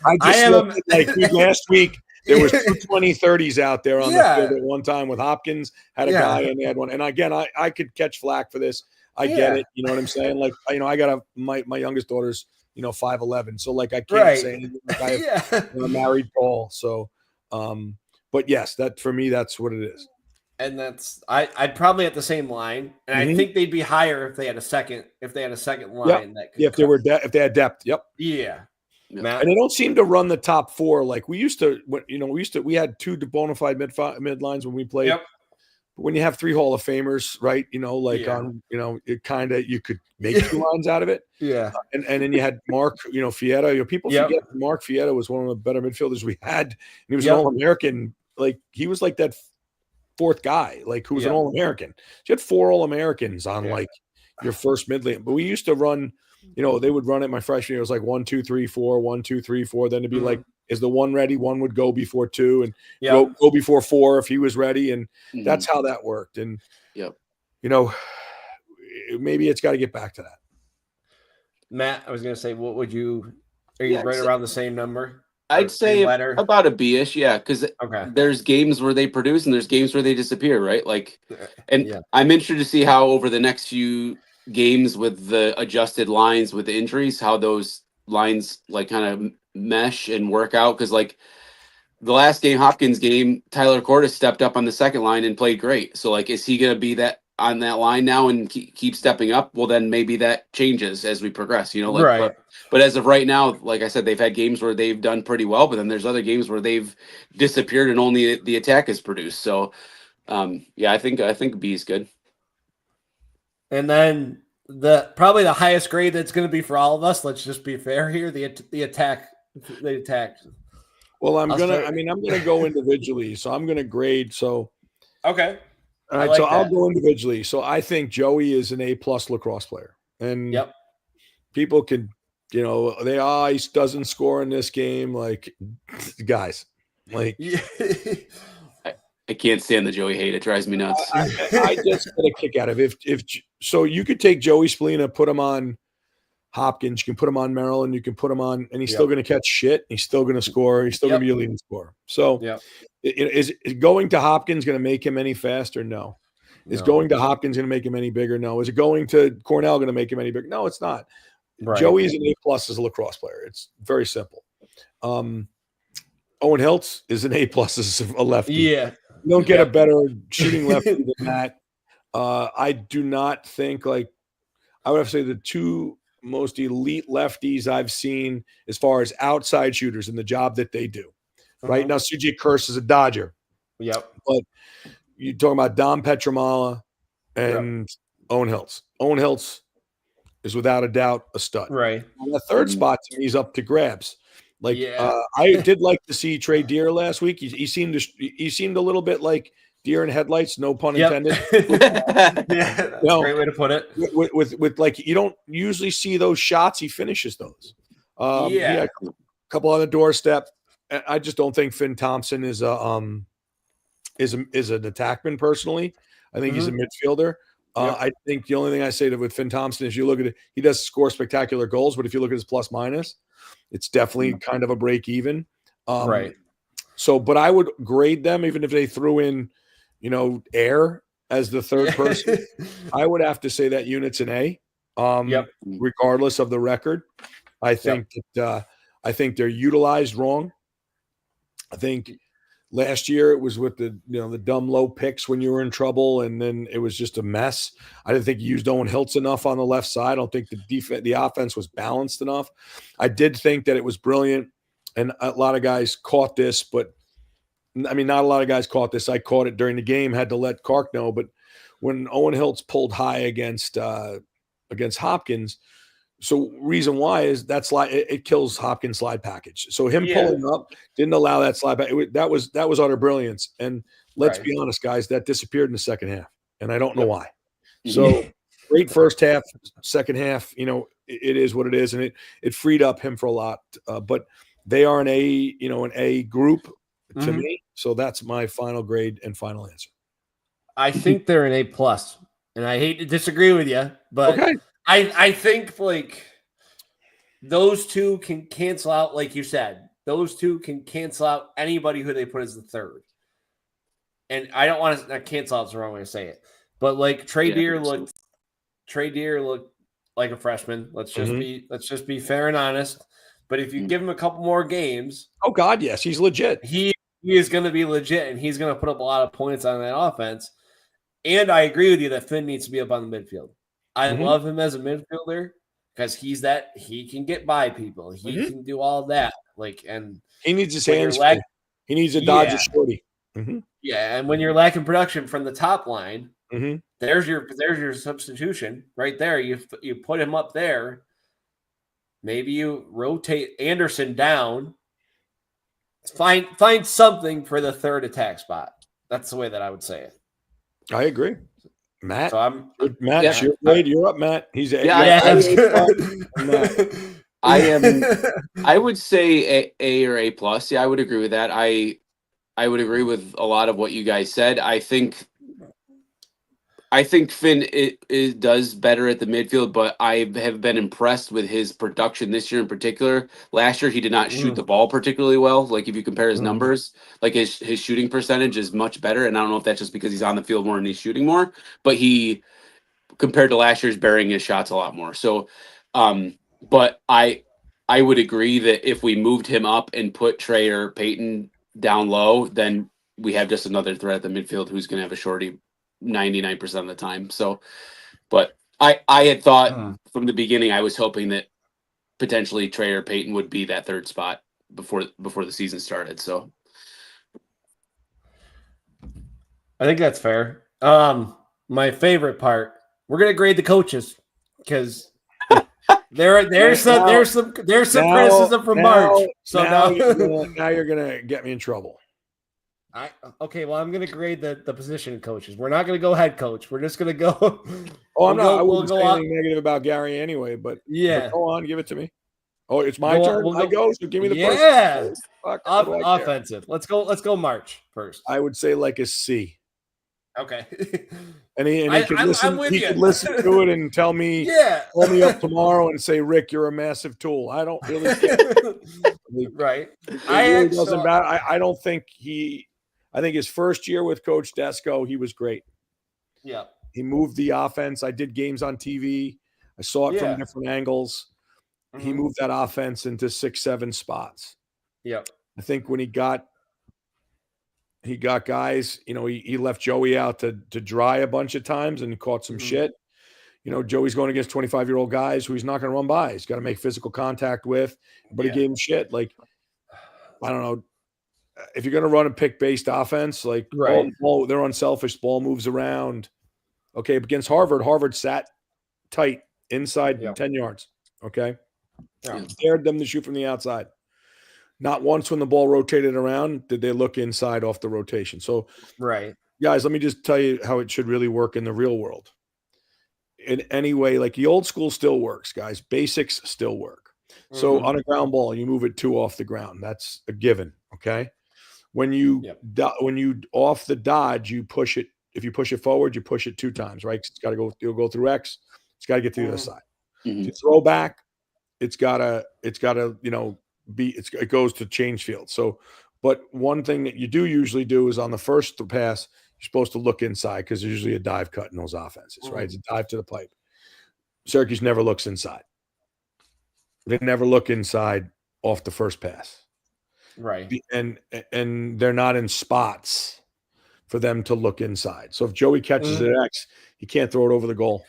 I I just am looked at, like, dude, last week there was 2 20-30s out there on the field at one time with Hopkins had a guy and they had one. And again, I could catch flack for this. I get it. You know what I'm saying? Like, I got my youngest daughter's 5'11", so like I can't say anything. Like I have a married Paul, so but yes, that for me, that's what it is. And that's I'd probably at the same line, and I think they'd be higher if they had a second line that could if they had depth. Yep. Yeah. Matt? And they don't seem to run the top four like we used to. We had 2 bona fide mid lines when we played. Yep. But when you have 3 Hall of Famers, right? It kind of, you could make 2 lines out of it. Yeah. And then you had Mark, Fietta. People forget Mark Fietta was one of the better midfielders we had. And he was an All-American. Like, he was like that 4th guy, like, who was an All-American. So you had 4 All-Americans on like your first mid lane. But we used to run, they would run it my freshman year. It was like 1 2 3 4, 1 2 3 4. Then it'd be like, is the 1 ready? 1 would go before 2 and go before 4 if he was ready. And that's how that worked. And maybe it's got to get back to that. Matt, I was going to say, what would you? Are you right around the same number? I'd say about a B-ish, because there's games where they produce and there's games where they disappear, right? Like, and I'm interested to see how over the next few games with the adjusted lines with the injuries, how those lines like kind of mesh and work out. Because like the last game, Hopkins game, Tyler Cordes stepped up on the second line and played great. So like, is he going to be that on that line now and keep stepping up? Well, then maybe that changes as we progress, right. But as of right now, like I said, they've had games where they've done pretty well, but then there's other games where they've disappeared and only the attack is produced. So, I think B is good. And then probably the highest grade that's going to be for all of us. Let's just be fair here. The attack. Well, I'm gonna go individually, so I'm gonna grade. So okay. All right, so I'll go individually. So I think Joey is an A+ lacrosse player, and people can, he doesn't score in this game. Like, guys, like, I can't stand the Joey hate. It drives me nuts. I just get a kick out of it. If so, you could take Joey Spallina, put him on Hopkins, you can put him on Maryland, you can put him on, and he's still going to catch shit. He's still going to score. He's still going to be a leading scorer. So, is going to Hopkins going to make him any faster? No. Is going to Hopkins going to make him any bigger? No. Is it going to Cornell going to make him any bigger? No, it's not. Right. Joey is an A+ as a lacrosse player. It's very simple. Owen Hiltz is an A+ as a lefty. Yeah. You don't get a better shooting lefty than that. I do not think, I would have to say the 2 most elite lefties I've seen as far as outside shooters and the job that they do. Right now, CJ Kurse is a Dodger. Yep. But you're talking about Dom Petramala and Owen Hiltz. Owen Hiltz is without a doubt a stud. Right. And the third spot to me is up to grabs. I did like to see Trey Deer last week. He seemed a little bit like deer in headlights, no pun intended. That's a great way to put it. With like, you don't usually see those shots. He finishes those. He had a couple on the doorstep. I just don't think Finn Thompson is an attackman personally. I think he's a midfielder. I think the only thing I say with Finn Thompson is you look at it, he does score spectacular goals, but if you look at his plus minus, it's definitely kind of a break even. Right. So, but I would grade them even if they threw in, Air as the third person. I would have to say that unit's an A. Yep. Regardless of the record. I think that I think they're utilized wrong. I think last year it was with the dumb low picks when you were in trouble, and then it was just a mess. I didn't think you used Owen Hiltz enough on the left side. I don't think the offense was balanced enough. I did think that it was brilliant, and a lot of guys caught this, but I mean, not a lot of guys caught this. I caught it during the game, had to let Clark know, but when Owen Hiltz pulled high against Hopkins. So reason why is that slide, it kills Hopkins' slide package. So him pulling up didn't allow that slide back. That was utter brilliance. And let's be honest, guys, that disappeared in the second half, and I don't know why. So great first half, second half. It is what it is, and it freed up him for a lot. But they are an A group to me. So that's my final grade and final answer. I think they're an A+, and I hate to disagree with you, but okay. I think like those two can cancel out, like you said. Those two can cancel out anybody who they put as the third. And I don't want to cancel out is the wrong way to say it. But like Trey Deer looked like a freshman. Let's just be fair and honest. But if you give him a couple more games, oh God, yes, he's legit. He is going to be legit, and he's going to put up a lot of points on that offense. And I agree with you that Finn needs to be up on the midfield. I love him as a midfielder because he can get by people. He can do all of that. And he needs his hands. He needs to dodge a shorty. Yeah, and when you're lacking production from the top line, there's your substitution right there. You put him up there. Maybe you rotate Anderson down. Find something for the third attack spot. That's the way that I would say it. I agree. Matt, so Matt, you're up, Matt. He's I would say A or A+. Yeah, I would agree with that. I would agree with a lot of what you guys said. I think Finn it does better at the midfield, but I have been impressed with his production this year in particular. Last year, he did not shoot the ball particularly well. Like if you compare his numbers, like his shooting percentage is much better. And I don't know if that's just because he's on the field more and he's shooting more, but he, compared to last year's, burying his shots a lot more. So, but I would agree that if we moved him up and put Trey or Peyton down low, then we have just another threat at the midfield who's going to have a shorty 99% of the time. So, but I had thought from the beginning, I was hoping that potentially Trey or Peyton would be that third spot before the season started. So I think that's fair. My favorite part, we're going to grade the coaches because there's some criticism from March. So now you're going to get me in trouble. Okay, well, I'm going to grade the position coaches. We're not going to go head coach. We're just going to go. I'm not. I wouldn't say anything negative about Gary anyway, but go on, give it to me. Oh, it's my turn. I go. So give me the first. Offensive. Let's go. March first. I would say like a C. Okay. And he could listen. He could listen to it and tell me. Call me up tomorrow and say, Rick, you're a massive tool. I don't really. Right. Really doesn't matter. I don't think he. I think his first year with Coach Desko, he was great. Yeah. He moved the offense. I did games on TV. I saw it from different angles. He moved that offense into 6-7 spots. Yep. I think when he got guys, he left Joey out to dry a bunch of times and caught some shit. Joey's going against 25-year-old guys who he's not going to run by. He's got to make physical contact with, but he gave him shit. Like, I don't know. If you're going to run a pick-based offense, like ball, they're unselfish. Ball moves around. Okay, but against Harvard sat tight inside 10 yards. Okay, dared them to shoot from the outside. Not once when the ball rotated around did they look inside off the rotation. So, guys, let me just tell you how it should really work in the real world. In any way, like the old school still works, guys. Basics still work. So on a ground ball, you move it 2 off the ground. That's a given. Okay. When you off the dodge, you push it. If you push it forward, you push it 2 times, right? It's got to go. You'll go through X. It's got to get to the other side. To throw back, it's gotta. It goes to change field. So But one thing that you do usually do is on the first pass, you're supposed to look inside because there's usually a dive cut in those offenses, right? It's a dive to the pipe. Syracuse never looks inside. They never look inside off the first pass. Right. And they're not in spots for them to look inside. So if Joey catches it X, he can't throw it over the goal.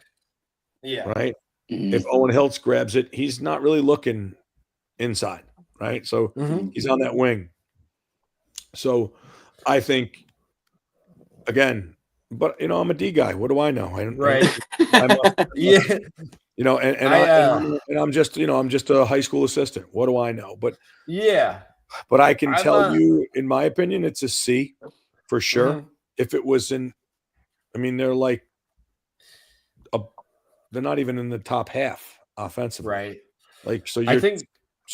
Yeah. Right. If Owen Hiltz grabs it, he's not really looking inside. Right. So he's on that wing. So I think, again, but I'm a D guy. What do I know? Yeah. I'm just a high school assistant. What do I know? But yeah. But I can tell you, in my opinion, it's a C for sure. If it was they're like, they're not even in the top half offensively. Right. Like, so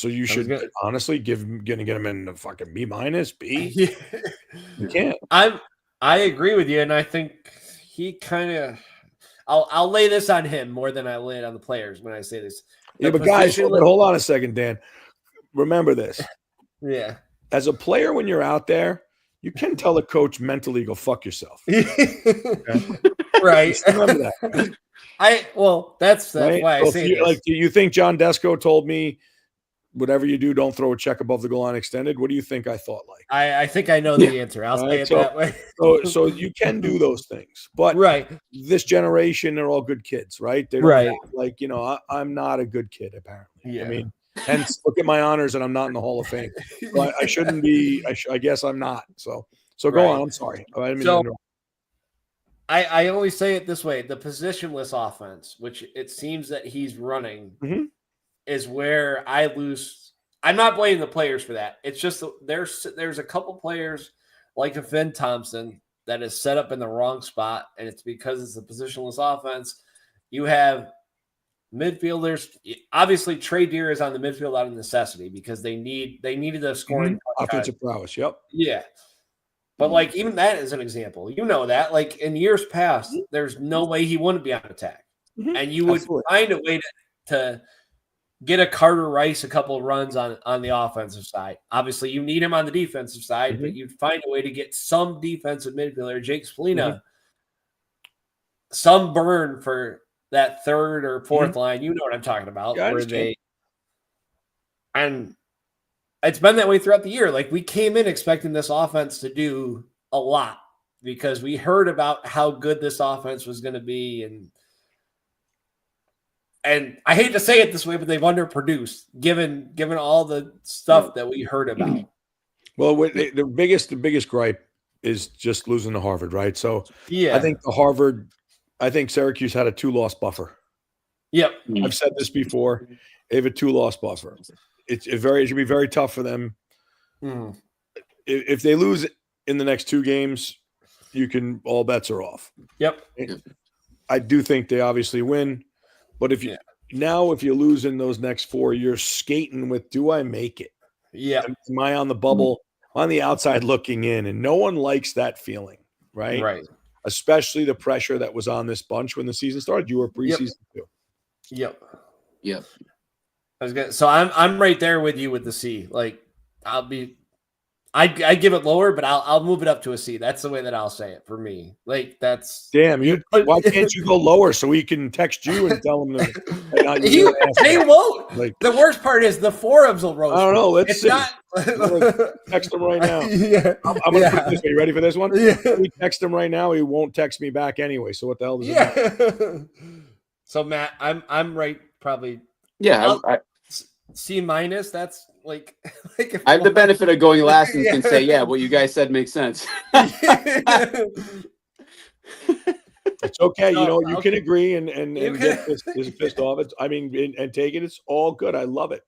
you should honestly get them in the fucking B-, B. Yeah. You can't. I agree with you, and I think he kind of. I'll lay this on him more than I lay it on the players when I say this. Yeah, but guys, hold on a second, Dan. Remember this. Yeah. As a player, when you're out there, you can tell the coach mentally, go fuck yourself. Right. Remember that. That's right? why I say this. Like, do you think John Desco told me, whatever you do, don't throw a check above the goal line extended? What do you think I thought like? I think I know the answer. I'll say it that way. so you can do those things. But this generation, they're all good kids, right? They don't act like, I'm not a good kid, apparently. Yeah. I mean, hence look at my honors and I'm not in the Hall of Fame. So I shouldn't be. I guess I'm not. So go on. I'm sorry. I always say it this way: the positionless offense, which it seems that he's running, is where I lose. I'm not blaming the players for that. It's just there's a couple players like a Finn Thompson that is set up in the wrong spot, and it's because it's a positionless offense. You have midfielders. Obviously, Trey Deer is on the midfield out of necessity because they needed a scoring offensive prowess. Yep. Yeah. But like even that is an example. That like in years past, there's no way he wouldn't be on attack, and you would find a way to get a Carter Rice a couple of runs on the offensive side. Obviously, you need him on the defensive side, but you'd find a way to get some defensive midfielder, Jake Splina, some burn for that third or fourth line. You know what I'm talking about? And it's been that way throughout the year. Like we came in expecting this offense to do a lot because we heard about how good this offense was going to be. And I hate to say it this way, but they've underproduced given all the stuff that we heard about. Well, the biggest gripe is just losing to Harvard, right? So I think Syracuse had a 2-loss buffer. Yep. I've said this before. They have a 2-loss buffer. It should be very tough for them. If they lose in the next 2 games, all bets are off. Yep. I do think they obviously win, but if you lose in those next 4, you're skating with, do I make it? Yeah. Am I on the bubble, on the outside looking in? And no one likes that feeling, right? Right. Especially the pressure that was on this bunch when the season started. You were preseason too. Yep. I was good. So I'm right there with you with the C. Like I give it lower, but I'll move it up to a C. That's the way that I'll say it for me. Like that's damn. Why can't you go lower so he can text you and tell him they won't. Like, the worst part is the forums will roast. I don't know. Let's see. Not... text him right now. Yeah. I'm gonna put it this way. You ready for this one? Yeah. We text him right now. He won't text me back anyway. So what the hell does it matter? So Matt, I'm right. Probably. Yeah. C-. That's like if I have the benefit of going last and can say, yeah, what you guys said makes sense. It's okay. You can agree and get this pissed off. And take it. It's all good. I love it.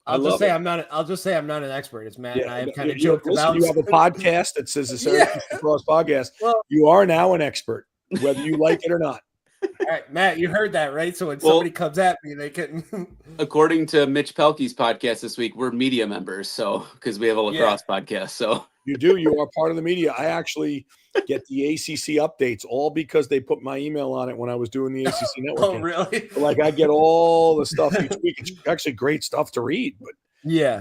I'll just say I'm not an expert. It's Matt and I have kind of joked about. You have a podcast that says the Syracuse Lacrosse Podcast. Well, you are now an expert, whether you like it or not. All right, Matt, you heard that, right? So when somebody comes at me, they can. According to Mitch Pelkey's podcast this week, we're media members, so because we have a lacrosse podcast. So you do. You are part of the media. I actually get the ACC updates all because they put my email on it when I was doing the ACC network. Oh, really? Like I get all the stuff each week. It's actually great stuff to read, but Yeah.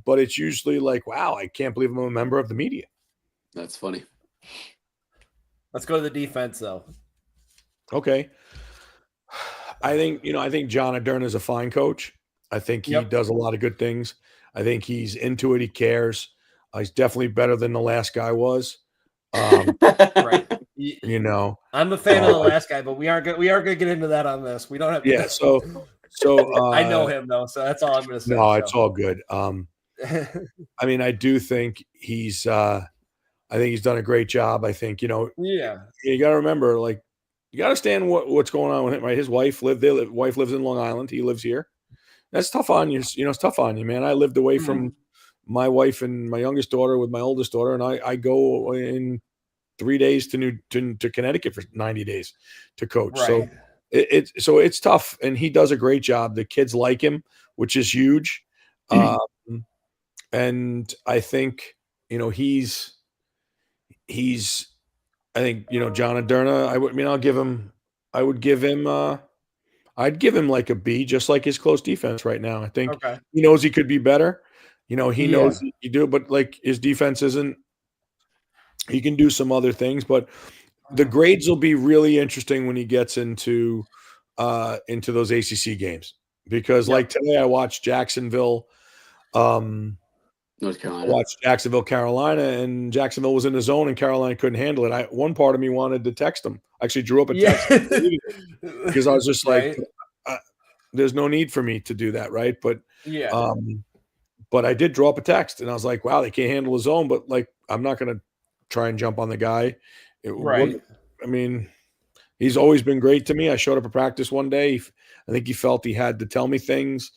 But it's usually like, wow, I can't believe I'm a member of the media. That's funny. Let's go to the defense, though. Okay. I think John Adurna is a fine coach. I think he does a lot of good things. I think he's into it. He cares. He's definitely better than the last guy was. Right. You know, I'm a fan of the last guy, but we are going to get into that on this. We don't have to. yeah. So I know him though, so that's all I'm going to say. No, it's all good. I mean, I do think he's done a great job. I think, you got to remember, like, you got to understand what's going on with him, right? His wife lives in Long Island. He lives here. That's tough on you. It's tough on you, man. I lived away from my wife and my youngest daughter with my oldest daughter, and I go in 3 days to Connecticut for 90 days to coach. Right. So it's tough, and he does a great job. The kids like him, which is huge. And I think, he's I think, John Adurna, I'd give him like a B, just like his close defense right now. I think he knows he could be better. He knows he do, but like his defense isn't. He can do some other things, but the grades will be really interesting when he gets into those ACC games, because like today I watched Jacksonville, North Carolina. I watched Jacksonville, Carolina, and Jacksonville was in the zone and Carolina couldn't handle it. One part of me wanted to text him. I actually drew up a text because I was just like, there's no need for me to do that, right? But but I did draw up a text, and I was like, wow, they can't handle the zone, but like I'm not going to try and jump on the guy. I mean, he's always been great to me. I showed up at practice one day. I think he felt he had to tell me things,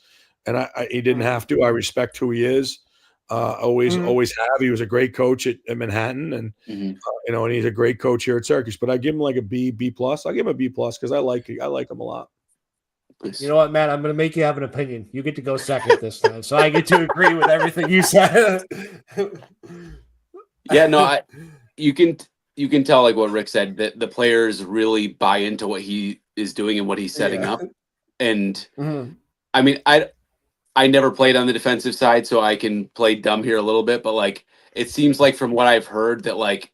and he didn't have to. I respect who he is. Always have. He was a great coach at Manhattan, and and he's a great coach here at Syracuse. But I give him like a B plus. I'll give him a B plus because I like him a lot. You know what, Matt? I'm going to make you have an opinion. You get to go second this time, so I get to agree with everything you said. Yeah, no, you can tell, like what Rick said, that the players really buy into what he is doing and what he's setting up. And I mean, I never played on the defensive side, so I can play dumb here a little bit, but like it seems like from what I've heard that like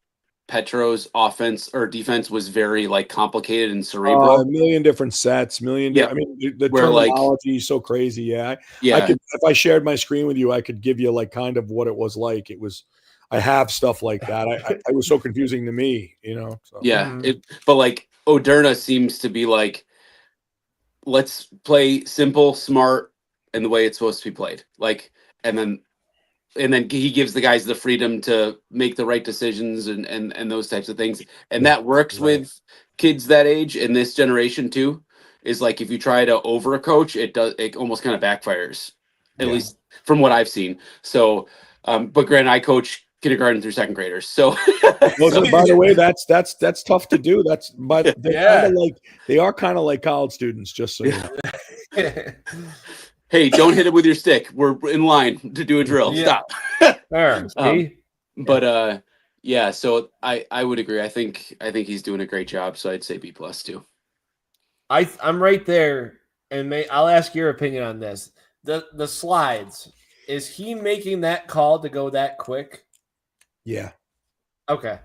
Petro's offense or defense was very like complicated and cerebral. A million different sets, I mean, the terminology is so crazy. Yeah. I could, if I shared my screen with you, I could give you like kind of what it was like. I have stuff like that. I was so confusing to me, So. Yeah. But like Adurna seems to be like, let's play simple, smart, and the way it's supposed to be played. Like, and then he gives the guys the freedom to make the right decisions and those types of things. And that works with kids that age in this generation too, is like, if you try to overcoach, it almost kind of backfires, at least from what I've seen. So, but granted, I coach kindergarten through second graders. So, by the way, that's tough to do. They are kind of like college students, just so you know. Hey, don't hit it with your stick. We're in line to do a drill. Stop. But so I would agree. I think he's doing a great job. So I'd say B plus too. I'm right there, and I'll ask your opinion on this. The slides. Is he making that call to go that quick? Yeah. Okay.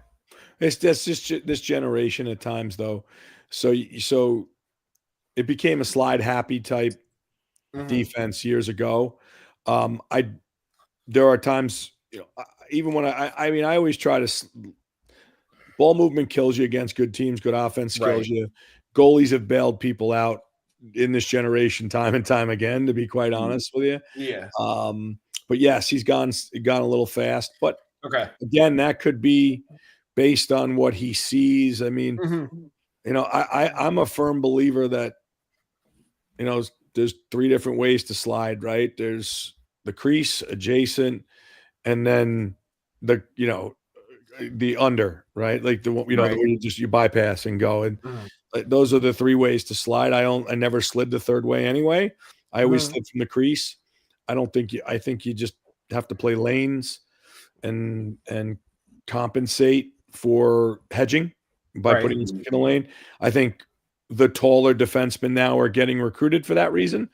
It's just this generation at times though. So it became a slide happy type defense years ago. There are times, even when I always try to ball movement kills you against good teams, good offense kills you. Goalies have bailed people out in this generation time and time again, to be quite honest with you. Yeah. But yes, he's gone a little fast, but again, that could be based on what he sees. I mean, I'm a firm believer that, there's 3 different ways to slide, right? There's the crease, adjacent, and then the under, right? Like the the way you bypass and go. And those are the 3 ways to slide. I never slid the third way anyway. I always slid from the crease. I think you just have to play lanes and compensate for hedging by putting in the lane. I think the taller defensemen now are getting recruited for that reason.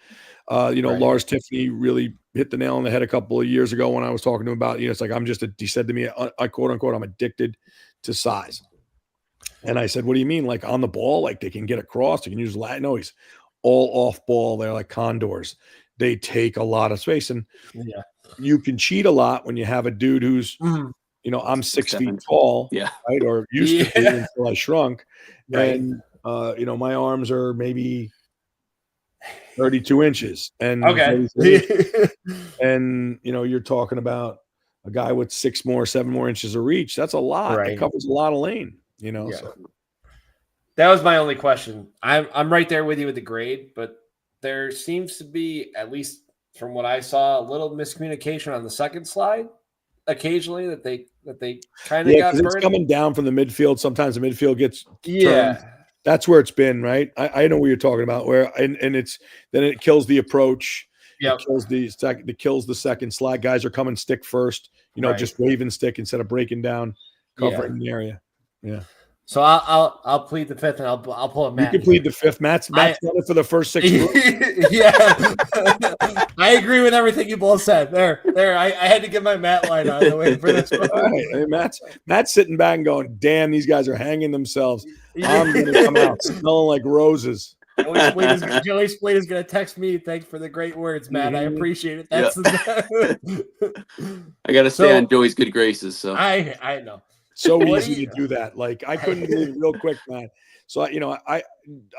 Lars Tiffany really hit the nail on the head a couple of years ago when I was talking to him about, it's like, he said to me, I quote unquote, I'm addicted to size. And I said, what do you mean? Like on the ball, like they can get across, they can use lat. No, he's all off ball. They're like condors. They take a lot of space, and you can cheat a lot when you have a dude who's, I'm 6 feet tall, right? Or used to be until I shrunk. Right. And, my arms are maybe 32 inches. And, and, you're talking about a guy with 7 more inches of reach. That's a lot. Right. It covers a lot of lane, So. That was my only question. I'm right there with you with the grade, but there seems to be, at least from what I saw, a little miscommunication on the second slide occasionally that they kind of got burned. It's coming down from the midfield. Sometimes the midfield gets turned. That's where it's been, right? I know what you're talking about. Where and it kills the approach. Yeah, it kills the second slide. Guys are coming stick first. Just waving stick instead of breaking down, covering the area. Yeah. So I'll plead the fifth, and I'll pull a Matt. You can plead the fifth. Matt's done it for the first 6 weeks. Yeah, I agree with everything you both said. There. I had to get my Matt line on the way for this one. Right. I mean, Matt's sitting back and going, "Damn, these guys are hanging themselves. I'm going to come out smelling like roses." Joey Spade is going to text me. Thanks for the great words, Matt. I appreciate it. I got to stay on Joey's good graces. So I know. So easy to do that. Like I couldn't believe it real quick, man. So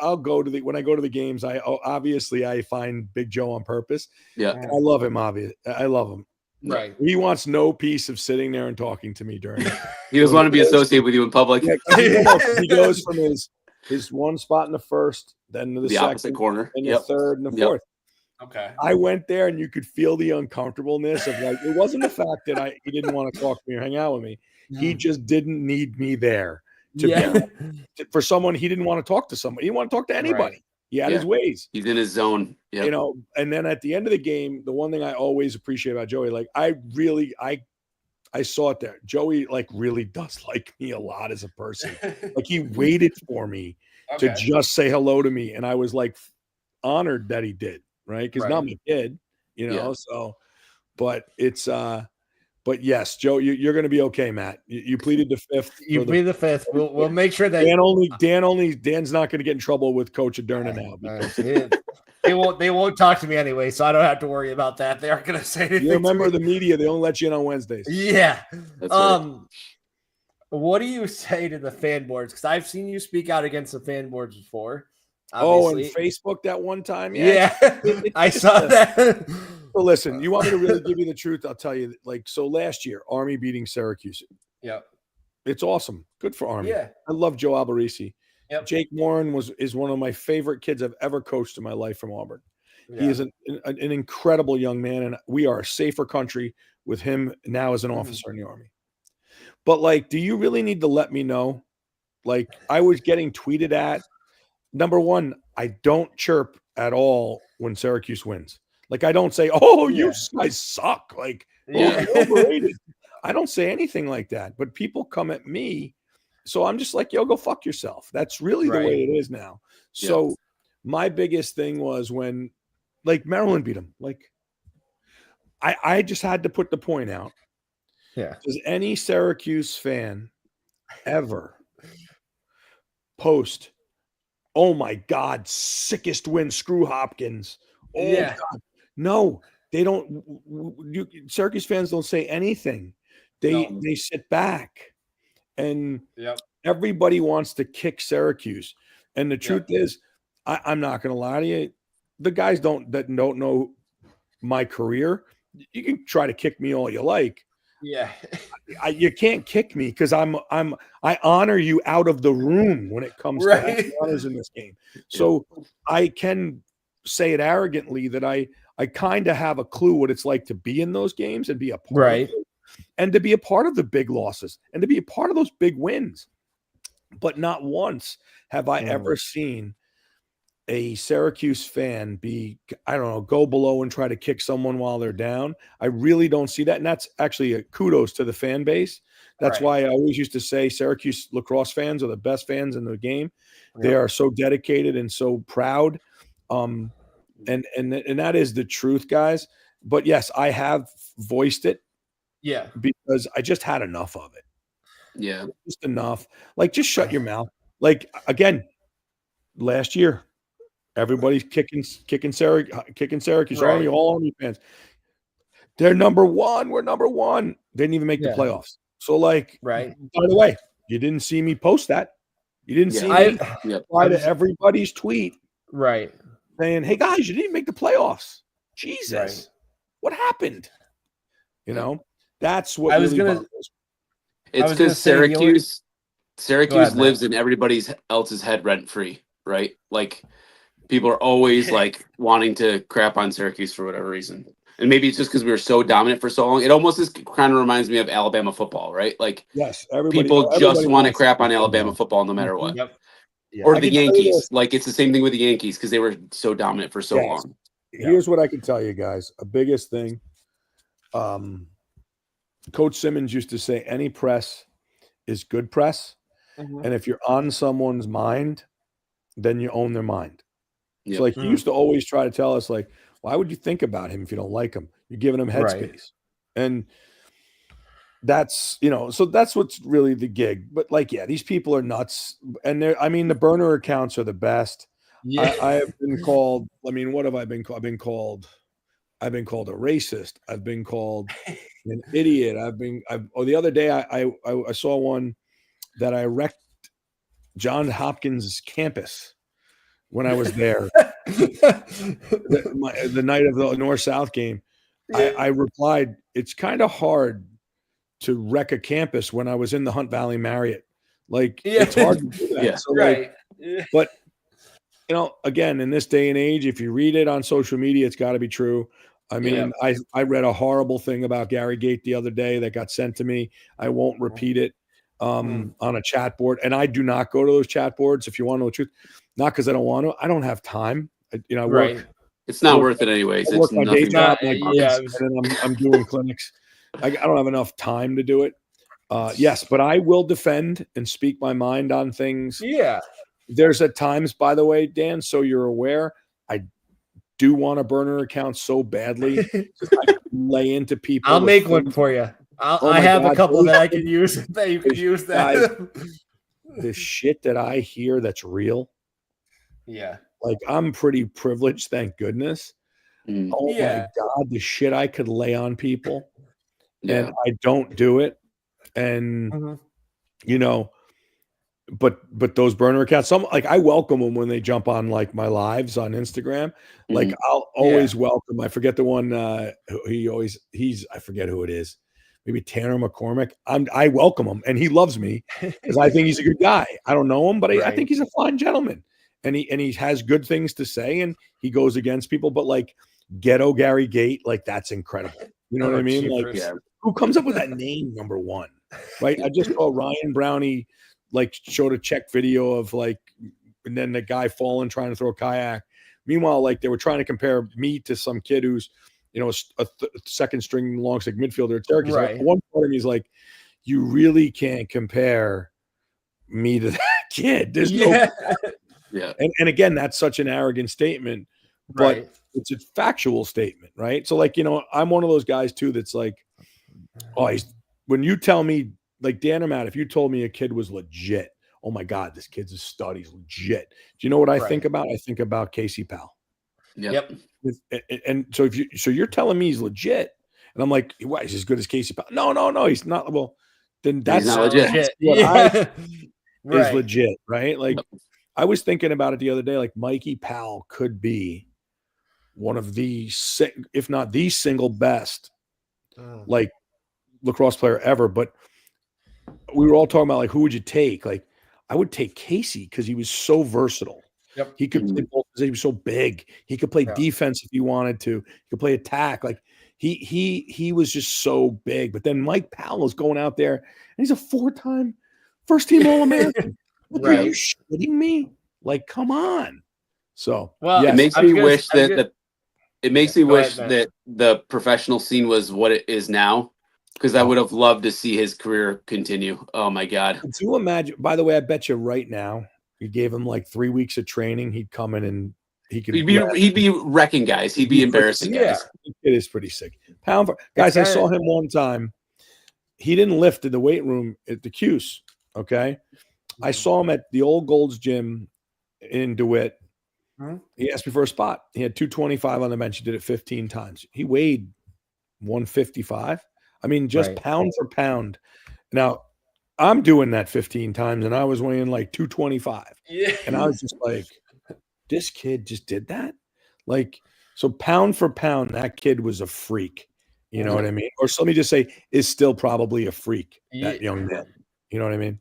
I'll go to when I go to the games. I find Big Joe on purpose. Yeah, and I love him. Obviously, I love him. Right. He wants no piece of sitting there and talking to me during it. He doesn't want to be associated with you in public. Yeah, he goes from his one spot in the first, then to the second, opposite corner, and the third, and the fourth. Okay. I went there and you could feel the uncomfortableness of like it wasn't the fact that he didn't want to talk to me or hang out with me. He just didn't need me there for someone. He didn't want to talk to somebody. He didn't want to talk to anybody. Right. He had his ways. He's in his zone. Yep. And then at the end of the game, the one thing I always appreciate about Joey, like I saw it there. Joey like really does like me a lot as a person. Like he waited for me to just say hello to me. And I was like honored that he did. Right. Because not my kid, so, but it's, but yes, Joe, you're going to be okay, Matt. You pleaded the fifth. You pleaded the fifth. We'll make sure that Dan's not going to get in trouble with Coach Aderna now. They won't talk to me anyway, so I don't have to worry about that. They aren't going to say anything. You remember the media? They only let you in on Wednesdays. Yeah. That's right. What do you say to the fan boards? Because I've seen you speak out against the fan boards before. Obviously. Oh, and Facebook that one time? Yeah. I saw that. Well, listen, you want me to really give you the truth? I'll tell you. So last year, Army beating Syracuse. Yep. It's awesome. Good for Army. Yeah. I love Joe Alberici. Yep. Jake Morin is one of my favorite kids I've ever coached in my life from Auburn. Yeah. He is an incredible young man, and we are a safer country with him now as an officer in the Army. But, do you really need to let me know? I was getting tweeted at. Number one, I don't chirp at all when Syracuse wins. I don't say, "Oh, you guys suck." You're overrated. I don't say anything like that. But people come at me, so I'm just like, "Yo, go fuck yourself." That's really the way it is now. So my biggest thing was when, Maryland beat them. I just had to put the point out. Yeah. Does any Syracuse fan ever post, "Oh my God, sickest win, screw Hopkins"? Oh God. No, they don't. Syracuse fans don't say anything. They sit back, and everybody wants to kick Syracuse. And the truth is, I'm not going to lie to you. The guys that don't know my career. You can try to kick me all you like. Yeah, you can't kick me because I honor you out of the room when it comes to honors in this game. So I can say it arrogantly that I kind of have a clue what it's like to be in those games and be a part of it, and to be a part of the big losses and to be a part of those big wins. But not once have I ever seen a Syracuse fan go below and try to kick someone while they're down. I really don't see that. And that's actually a kudos to the fan base. That's why I always used to say Syracuse lacrosse fans are the best fans in the game. They are so dedicated and so proud. And that is the truth, guys. But yes, I have voiced it Yeah. because I just had enough of it. Yeah. Just enough. Like, just shut your mouth. Like, again, last year, everybody's kicking Syracuse, Right. all Army fans. They're number one. We're number one. They didn't even make the Yeah. playoffs. So, like, Right. by the way, you didn't see me post that. You didn't see me I reply to everybody's tweet right. saying, "Hey guys, you didn't make the playoffs. Jesus, Right. what happened?" You know, that's what I was really gonna- bothers. It's was gonna because say the only- Syracuse Go ahead, Matt. lives in everybody else's head rent free, right? Like people are always like wanting to crap on Syracuse for whatever reason. And maybe it's just because we were so dominant for so long. It almost is kind of reminds me of Alabama football, right? Like Yes, people just want to crap on Alabama football no matter what. Yep. Yeah. Or I the can tell you Yankees. this. Like it's the same thing with the Yankees because they were so dominant for so Yes. long. Here's what I can tell you guys. A biggest thing. Coach Simmons used to say, any press is good press. Mhm. And if you're on someone's mind, then you own their mind. Yep. So like he used to always try to tell us, like, why would you think about him if you don't like him? You're giving him headspace. Right. And that's, so that's what's really the gig. But like, yeah, these people are nuts. And the burner accounts are the best. Yeah. I have been called, what have I been called? I've been called a racist. I've been called an idiot. The other day I saw one that I wrecked Johns Hopkins campus when I was there. the night of the North-South game. I replied, it's kind of hard to wreck a campus when I was in the Hunt Valley Marriott. Like, it's hard to do that. Yeah. So, Right. but, again, in this day and age, if you read it on social media, it's got to be true. I mean, I read a horrible thing about Gary Gate the other day that got sent to me. I won't repeat it on a chat board. And I do not go to those chat boards, if you want to know the truth. Not because I don't want to. I don't have time. I work. It's not worth it anyways. I work It's my day nothing. job, Yeah. and then I'm doing clinics. I don't have enough time to do it. Yes, but I will defend and speak my mind on things. Yeah. There's at times, by the way, Dan, so you're aware, I do want a burner account so badly. I lay into people. I'll make one things. for you. Oh I my have God, a couple those- that I can use. That you can use that. The shit that I hear that's real. Yeah. Like, I'm pretty privileged, thank goodness. Mm. Oh Yeah. my God, the shit I could lay on people. Yeah. And I don't do it. And but those burner accounts, I welcome them when they jump on like my lives on Instagram. Like, I'll always welcome. I forget the one I forget who it is. Maybe Tanner McCormick. I welcome him, and he loves me because I think he's a good guy. I don't know him, but I think he's a fine gentleman, and he has good things to say, and he goes against people. But like Ghetto Gary Gate, like, that's incredible. You know what I mean? Like, who comes up with that name? Number one, right? I just saw Ryan Brownie showed a Czech video of and then the guy falling trying to throw a kayak. Meanwhile, they were trying to compare me to some kid who's a second string long stick midfielder at Syracuse. Right. One part of me is like, you really can't compare me to that kid. There's no. Yeah. And again, that's such an arrogant statement, but it's a factual statement, right? So I'm one of those guys too that's like, when you tell me, like, Dan or Matt, if you told me a kid was legit, oh my God, this kid's a stud, he's legit. Do you know what I think about? I think about Casey Powell. Yep. And so you're telling me he's legit, and I'm like, what, he's as good as Casey Powell? No, he's not. Well, then that's not legit. That's what is legit, right? Like, I was thinking about it the other day. Like, Mikey Powell could be one of the, if not the single best, lacrosse player ever. But we were all talking about who would you take? Like, I would take Casey because he was so versatile. Yep. He could play both. He was so big. He could play defense if he wanted to. He could play attack. Like, he was just so big. But then Mike Powell is going out there, and he's a 4-time first-team All-American. Are you shitting me? Like, come on. So, it makes me wish that the professional scene was what it is now, because I would have loved to see his career continue. Oh my God. Could you imagine? By the way, I bet you right now, you gave him 3 weeks of training, he'd come in and He could. He'd be wrecking guys. He'd be embarrassing guys. It is pretty sick. Pound for guys. I saw him one time. He didn't lift in the weight room at the Cuse. Okay, I saw him at the old Gold's Gym in DeWitt. He asked me for a spot. He had 225 on the bench. He did it 15 times. He weighed 155. I mean, just pound for pound. Now, I'm doing that 15 times, and I was weighing like 225. Yeah. And I was just like, this kid just did that? Like, so pound for pound, that kid was a freak. You know what I mean? Or so let me just say, is still probably a freak, that young man. You know what I mean?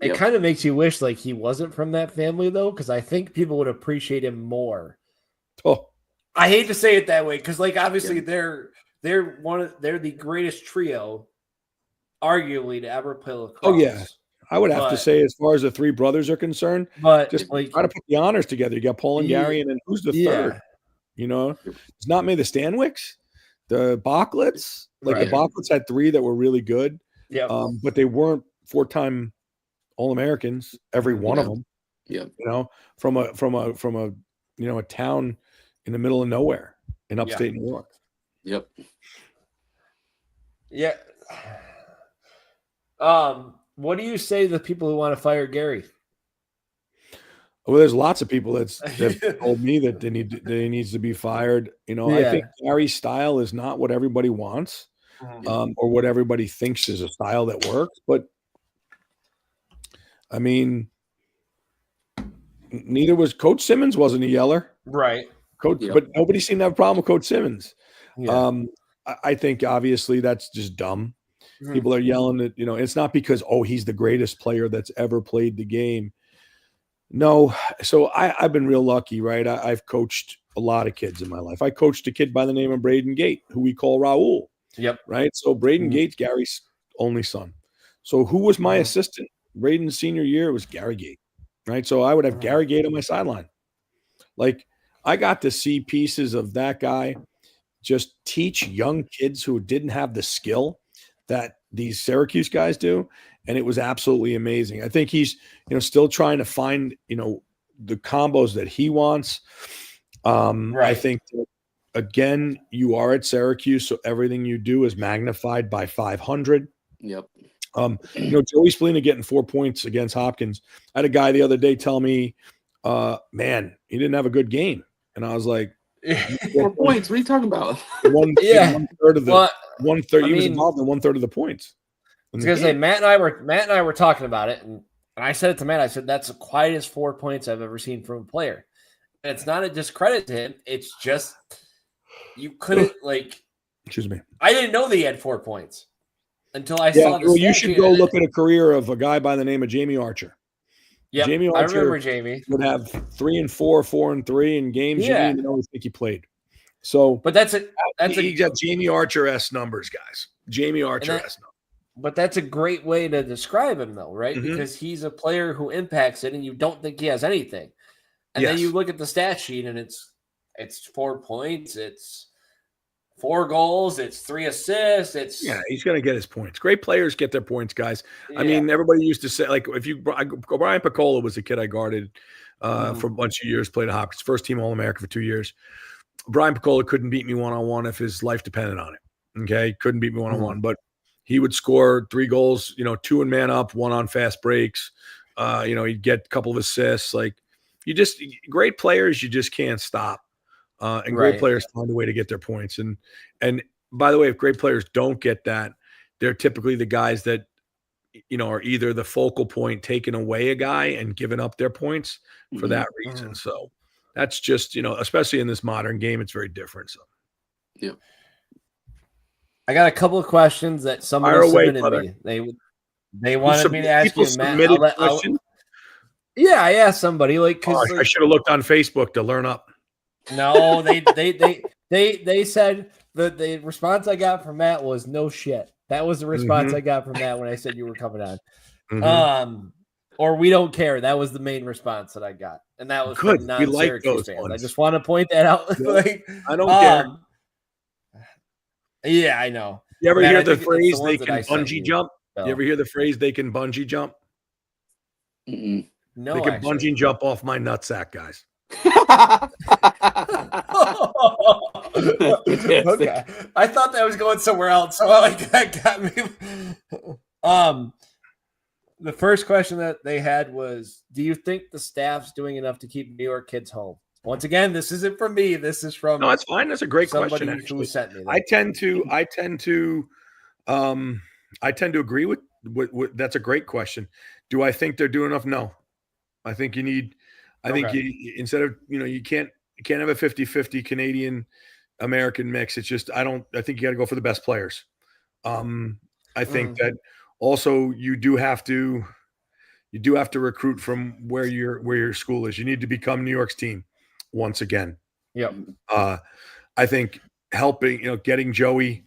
It kind of makes you wish like he wasn't from that family though, because I think people would appreciate him more. Oh, I hate to say it that way, because like obviously they're the greatest trio, arguably, to ever play lacrosse. Oh yeah, I would have to say as far as the three brothers are concerned, but just like try to put the honors together. You got Paul and Gary, and then who's the third? You know, it's not me. The Stanwicks, the Bocklets. Like the Bocklets had three that were really good. Yeah, but they weren't 4-time All-Americans, every one of them. Yeah. You know, from a a town in the middle of nowhere in upstate New York. Yep. Yeah. What do you say to the people who want to fire Gary? Well, there's lots of people that told me that he needs to be fired. You know, I think Gary's style is not what everybody wants, or what everybody thinks is a style that works. But I mean, neither was Coach Simmons. Wasn't a yeller, right? But nobody seemed to have a problem with Coach Simmons. I think obviously that's just dumb. People are yelling at, it's not because, he's the greatest player that's ever played the game. No. So I've been real lucky, right? I've coached a lot of kids in my life. I coached a kid by the name of Braden Gate, who we call Raul. Yep. Right. So Braden Gate's Gary's only son. So who was my assistant? Braden's senior year was Gary Gate. Right. So I would have Gary Gate on my sideline. Like, I got to see pieces of that guy just teach young kids who didn't have the skill that these Syracuse guys do. And it was absolutely amazing. I think he's, still trying to find, the combos that he wants. I think that, again, you are at Syracuse, so everything you do is magnified by 500. Yep. Joey Spallina getting 4 points against Hopkins. I had a guy the other day tell me, man, he didn't have a good game. And I was like, 4 points. What are you talking about? One third of the 1/3. He was involved in 1/3 of the points. I was gonna say Matt and I were talking about it, and I said it to Matt. I said that's the quietest 4 points I've ever seen from a player. And it's not a discredit to him. It's just you couldn't Excuse me. I didn't know that he had 4 points until I saw this. Well, you should go look at a career of a guy by the name of Jamie Archer. Yeah, Jamie Archer, I remember Jamie would have 3 and 4, 4 and 3 in games. You didn't even always think he played. So, but he got Jamie Archer-esque numbers, guys. Jamie Archer-esque numbers. But that's a great way to describe him, though, right? Mm-hmm. Because he's a player who impacts it, and you don't think he has anything. And then you look at the stat sheet, and it's 4 points, it's 4 goals, it's 3 assists. He's going to get his points. Great players get their points, guys. Yeah. I mean, everybody used to say, Brian Picola was a kid I guarded for a bunch of years, played at Hopkins, first team All-America for 2 years. Brian Picola couldn't beat me one-on-one if his life depended on it. Okay, couldn't beat me one-on-one, but he would score 3 goals, 2 in man up, 1 on fast breaks. He'd get a couple of assists. Like, great players, you just can't stop. And great players find a way to get their points. And by the way, if great players don't get that, they're typically the guys that, are either the focal point, taking away a guy and giving up their points for that reason. So that's just, especially in this modern game, it's very different. So, yeah. I got a couple of questions that somebody submitted me. They wanted me to ask you, Matt. I asked somebody I should have looked on Facebook to learn up. No, they said the response I got from Matt was no shit. That was the response I got from Matt when I said you were coming on. Or we don't care. That was the main response that I got, and that was good. From non-Syracuse fans. Ones. I just want to point that out. I don't care. Yeah, I know. You ever hear the phrase they can bungee jump? So. You ever hear the phrase they can bungee jump? Mm-mm. No, they can bungee jump off my nutsack, guys. Okay, I thought that was going somewhere else, so like that got me. The first question that they had was, do you think the staff's doing enough to keep New York kids home? Once again, this isn't from me. This is from No, it's fine. That's a great somebody question. who Actually, sent me that. I tend to agree with that's a great question. Do I think they're doing enough? No. I think you need, you instead of, you can't have a 50-50 Canadian American mix. It's just, I think you got to go for the best players. I think that also you do have to recruit from where your school is. You need to become New York's team once again. Yep. I think helping, getting Joey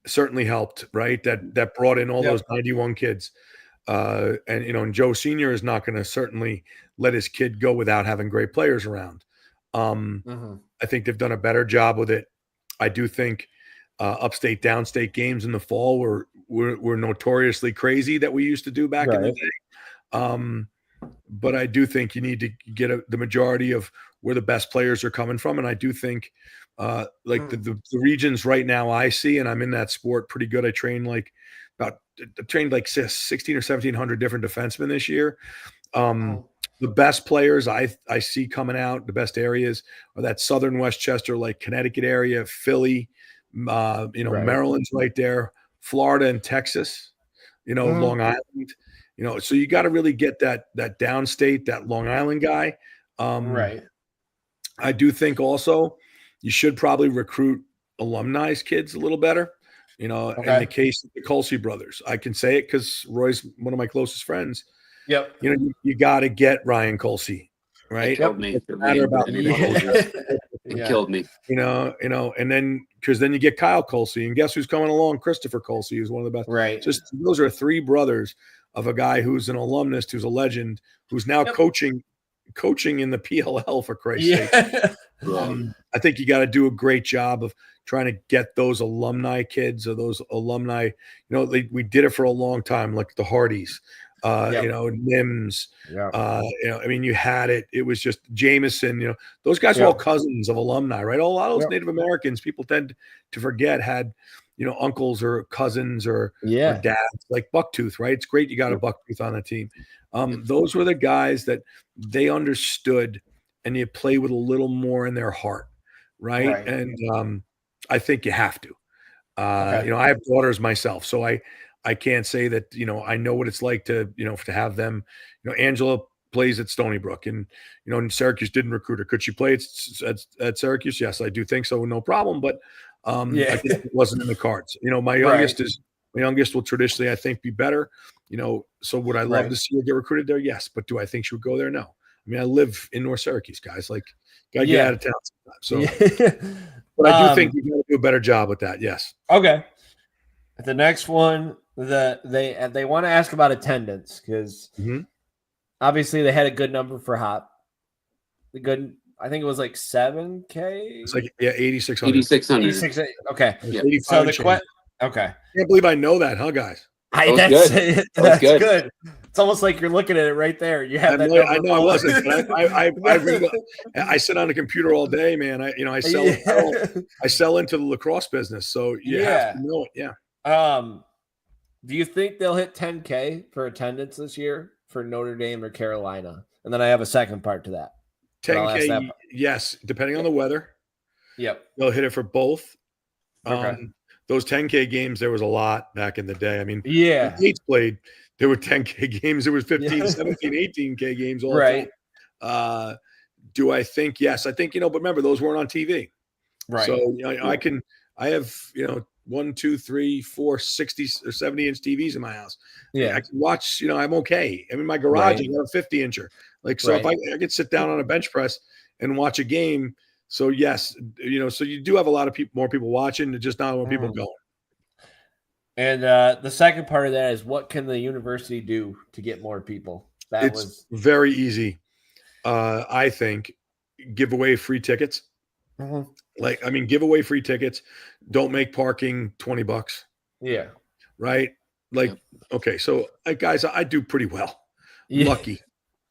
certainly helped, right? That brought in all those 91 kids. And Joe Sr. is not going to certainly let his kid go without having great players around. I think they've done a better job with it. I do think upstate, downstate games in the fall were notoriously crazy that we used to do back in the day. But I do think you need to get the majority of where the best players are coming from. And I do think the regions right now I see, and I'm in that sport pretty good. I trained like 16 or 1,700 different defensemen this year. The best players I see coming out, the best areas are that southern Westchester, like Connecticut area, Philly, Maryland's right there, Florida and Texas, Long Island, so you got to really get that downstate, that Long Island guy. Right. I do think also you should probably recruit alumni's kids a little better. In the case of the Colsey brothers, I can say it because Roy's one of my closest friends. Yep. You got to get Ryan Colsey, right? It killed me. It killed me. And then because then you get Kyle Colsey, and guess who's coming along? Christopher Colsey is one of the best. Right. Just those are three brothers of a guy who's an alumnus, who's a legend, who's now coaching in the PLL, for Christ's sake. I think you got to do a great job of trying to get those alumni kids or those alumni. We did it for a long time, like the Hardys. Nims, you had it. It was just Jameson, those guys were all cousins of alumni, right? A lot of those Native Americans, people tend to forget, had, uncles or cousins or dads, like Bucktooth, right? It's great you got a Bucktooth on the team. Those were the guys that they understood, and you play with a little more in their heart, right? And I think you have to. I have daughters myself, so I can't say that, I know what it's like to have them. Angela plays at Stony Brook, and, and Syracuse didn't recruit her. Could she play at Syracuse? Yes, I do think so. No problem. But I think it wasn't in the cards. My youngest will traditionally, I think, be better. So would I love to see her get recruited there? Yes. But do I think she would go there? No. I mean, I live in North Syracuse, guys. Like, gotta get out of town sometimes. So, but I do think you got to do a better job with that. Yes. Okay. The next one, they want to ask about attendance because obviously they had a good number for Hop. I think it was like 7K. It's like 8,600. 8,600. Okay. Yeah. So the okay. I can't believe I know that, huh, guys? That's good. It's almost like you're looking at it right there. You have that. I know I wasn't. But I sit on the computer all day, man. I sell into the lacrosse business, so you have to know it. Yeah. Do you think they'll hit 10K for attendance this year for Notre Dame or Carolina? And then I have a second part to that. 10K, yes, depending on the weather. Yep. They'll hit it for both. Okay. Those 10K games, there was a lot back in the day. I mean, when Yates played, there were 10K games. There was 15, 17, 18K games all the time. Do I think? Yes, I think, but remember, those weren't on TV. Right. So, I have, 1, 2, 3, 4, 60 or 70-inch TVs in my house. Yeah. I can watch, I'm okay. I'm in my garage, I got a 50-incher. Like, so if I could sit down on a bench press and watch a game. So yes, so you do have a lot of more people watching, just not more people going. And the second part of that is, what can the university do to get more people? It's very easy. I think give away free tickets. Give away free tickets. Don't make parking $20. Yeah. Right. Okay. So guys, I do pretty well. Lucky.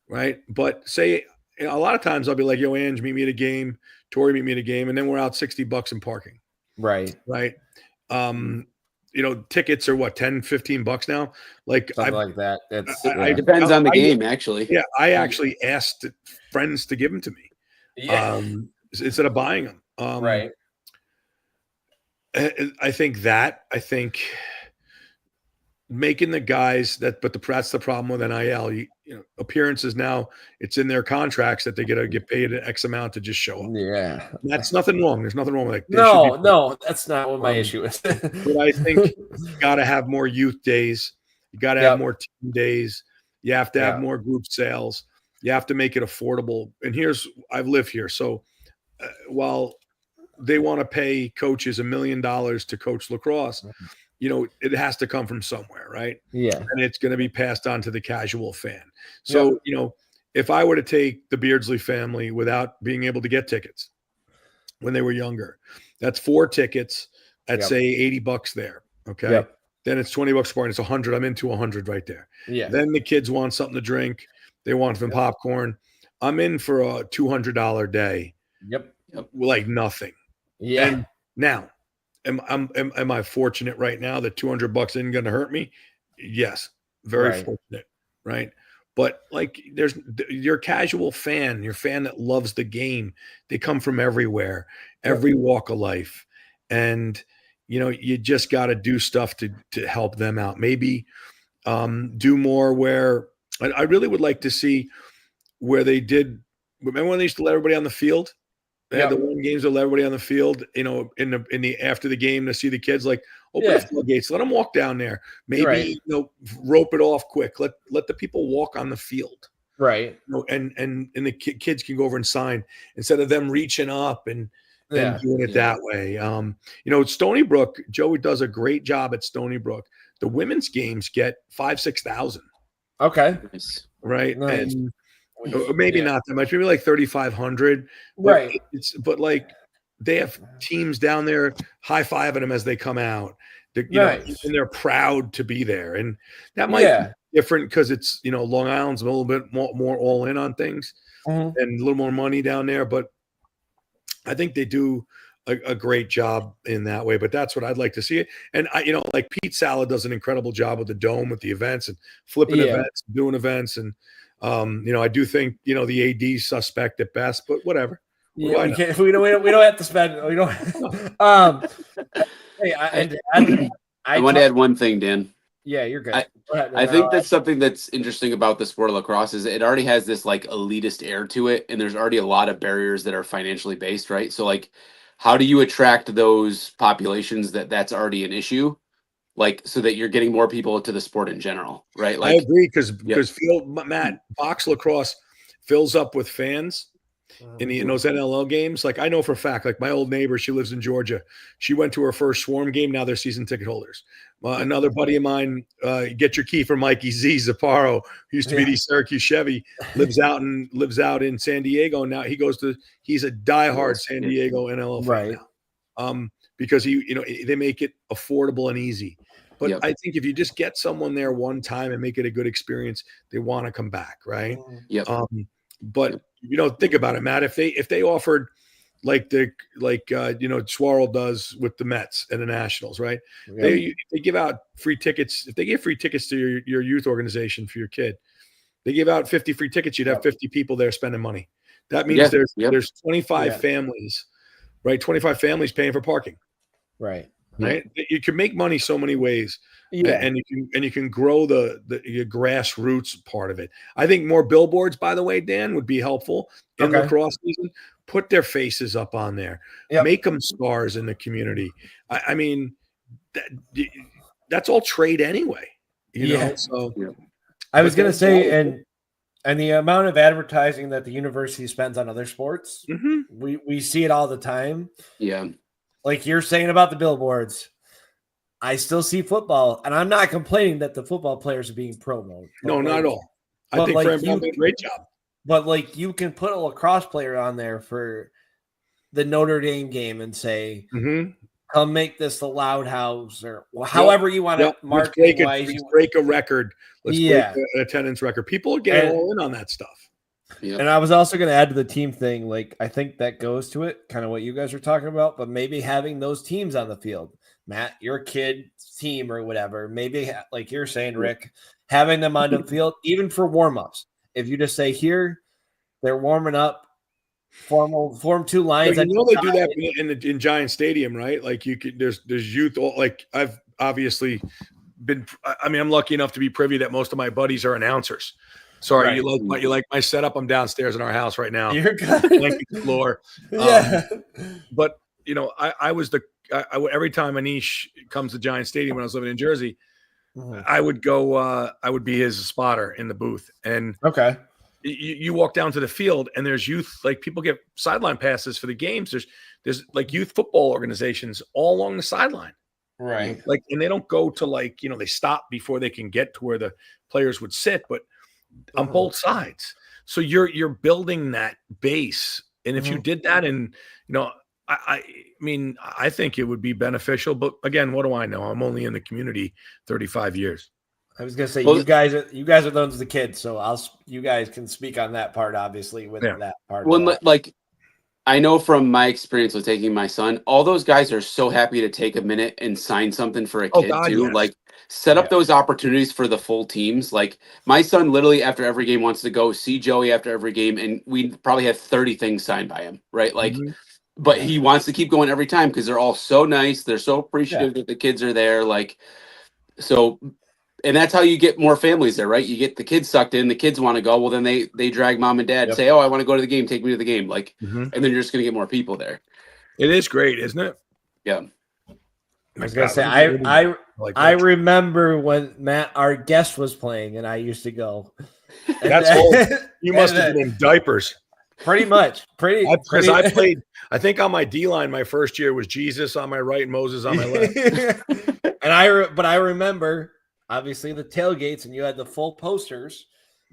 Right. But say you know, a lot of times I'll be like, yo, Ange, meet me at a game. Tori, meet me at a game. And then we're out $60 in parking. Right. Right. You know, tickets are what, 10, $15 now? Like, Something like that. It's It depends on the game, actually. Yeah. I actually asked friends to give them to me. yeah. Instead of buying them. Right. I think making the guys that's the problem with NIL. You know, appearances now, it's in their contracts that they get paid an X amount to just show up. Yeah. That's nothing wrong. There's nothing wrong with it. No, that's not what my issue is. But I think you got to have more youth days. You got to have more team days. You have to have more group sales. You have to make it affordable. And I've lived here. So while they want to pay coaches $1 million to coach lacrosse, you know, it has to come from somewhere, right? Yeah. And it's going to be passed on to the casual fan. So, you know, if I were to take the Beardsley family without being able to get tickets when they were younger, that's 4 tickets at say $80 there. Okay. Yep. Then it's $20 more and it's 100. I'm into 100 right there. Yeah. Then the kids want something to drink. They want some popcorn. I'm in for a $200 day. Yep. Like nothing. Yeah. And now, am I fortunate right now that $200 isn't going to hurt me? Yes, very fortunate, right? But like, there's your casual fan, your fan that loves the game. They come from everywhere, every walk of life, and you know, you just got to do stuff to help them out. Maybe do more. Where I really would like to see where they did. Remember when they used to let everybody on the field? They had the one games that let everybody on the field, you know, in the after the game to see the kids, like open the floodgates, let them walk down there. Maybe you know, rope it off quick. Let the people walk on the field, right? You know, and the kids can go over and sign instead of them reaching up and doing it that way. You know, Stony Brook, Joey does a great job at Stony Brook. The women's games get 5,000-6,000. Okay, right, nice. and maybe not that much, maybe like 3,500, right? But like they have teams down there high-fiving them as they come out. You know, and they're proud to be there, and that might be different because it's, you know, Long Island's a little bit more all in on things and a little more money down there. But I think they do a great job in that way. But that's what I'd like to see it. And I, you know, like Pete Sala does an incredible job with the Dome, with the events and flipping events, doing events, and you know, I do think, you know, the AD suspect at best, but whatever. Yeah, we don't have to spend. We don't. Hey, I want to add one thing, Dan. Yeah, you're good. I think that's something that's interesting about the sport of lacrosse is it already has this like elitist air to it, and there's already a lot of barriers that are financially based, right? So like, how do you attract those populations that's already an issue? Like, so that you're getting more people to the sport in general, right? Like, I agree because Matt, box lacrosse fills up with fans in those NLL games. Like, I know for a fact, like my old neighbor, she lives in Georgia. She went to her first Swarm game. Now they're season ticket holders. Another buddy of mine, get your key from Mikey Z Zaparo, who used to be the Syracuse Chevy, lives out in San Diego. Now he's a diehard San Diego NLL fan now. Because they make it affordable and easy. But I think if you just get someone there one time and make it a good experience, they want to come back, right? But you know, think about it, Matt. If they offered like Swarrell does with the Mets and the Nationals, right? They give out free tickets. If they give free tickets to your youth organization for your kid, they give out 50 free tickets. You'd have 50 people there spending money. That means there's 25 families, right? 25 families paying for parking. Right. You can make money so many ways, and you can grow the grassroots part of it. I think more billboards, by the way, Dan, would be helpful in lacrosse season. Put their faces up on there, make them stars in the community. I mean, that's all trade anyway. You know. So I was gonna say, and the amount of advertising that the university spends on other sports, we see it all the time. Yeah. Like you're saying about the billboards, I still see football, and I'm not complaining that the football players are being promoted. No, not at all. I think Fran Brown did a great job. But like, you can put a lacrosse player on there for the Notre Dame game and say, "Come make this the Loud House," or however you want to market. Let's break a record. Let's break an attendance record. People are getting all in on that stuff. Yeah. And I was also going to add to the team thing. Like, I think that goes to it, kind of what you guys are talking about, but maybe having those teams on the field, Matt, your kid's team or whatever, maybe like you're saying, Rick, having them on the field, even for warm-ups. If you just say here, they're warming up, form two lines. They do that in Giant Stadium, right? Like you could, there's youth. Like I've obviously been. I mean, I'm lucky enough to be privy that most of my buddies are announcers. Sorry, Right. you like my setup. I'm downstairs in our house right now. You're good. Blanket floor. Yeah. But I was every time Anish comes to Giant Stadium when I was living in Jersey, I would go. I would be his spotter in the booth, and Okay. you walk down to the field and there's youth, like people get sideline passes for the games. There's like youth football organizations all along the sideline. Right. Like, and they don't go to like, they stop before they can get to where the players would sit, but on both sides. So you're building that base. And if you did that, and I mean, I think it would be beneficial, but again, what do I know? I'm only in the community 35 years. I was gonna say you guys are those the kids, so you guys can speak on that part, obviously, with that part. Well, like I know from my experience with taking my son, all those guys are so happy to take a minute and sign something for a kid too. Yes. Like set up those opportunities for the full teams. Like my son literally after every game wants to go see Joey after every game, and we probably have 30 things signed by him, right? Like but he wants to keep going every time because they're all so nice. They're so appreciative that the kids are there. Like so. And that's how you get more families there, right? You get the kids sucked in. The kids want to go. Well, then they drag mom and dad, say, "Oh, I want to go to the game. Take me to the game." Like, and then you're just going to get more people there. It is great, isn't it? Yeah. I was gonna say I remember when Matt, our guest, was playing, and I used to go. That's old. You must have been in diapers. Pretty much. Because I played. I think on my D line, my first year was Jesus on my right and Moses on my left. And I remember. Obviously, the tailgates, and you had the full posters.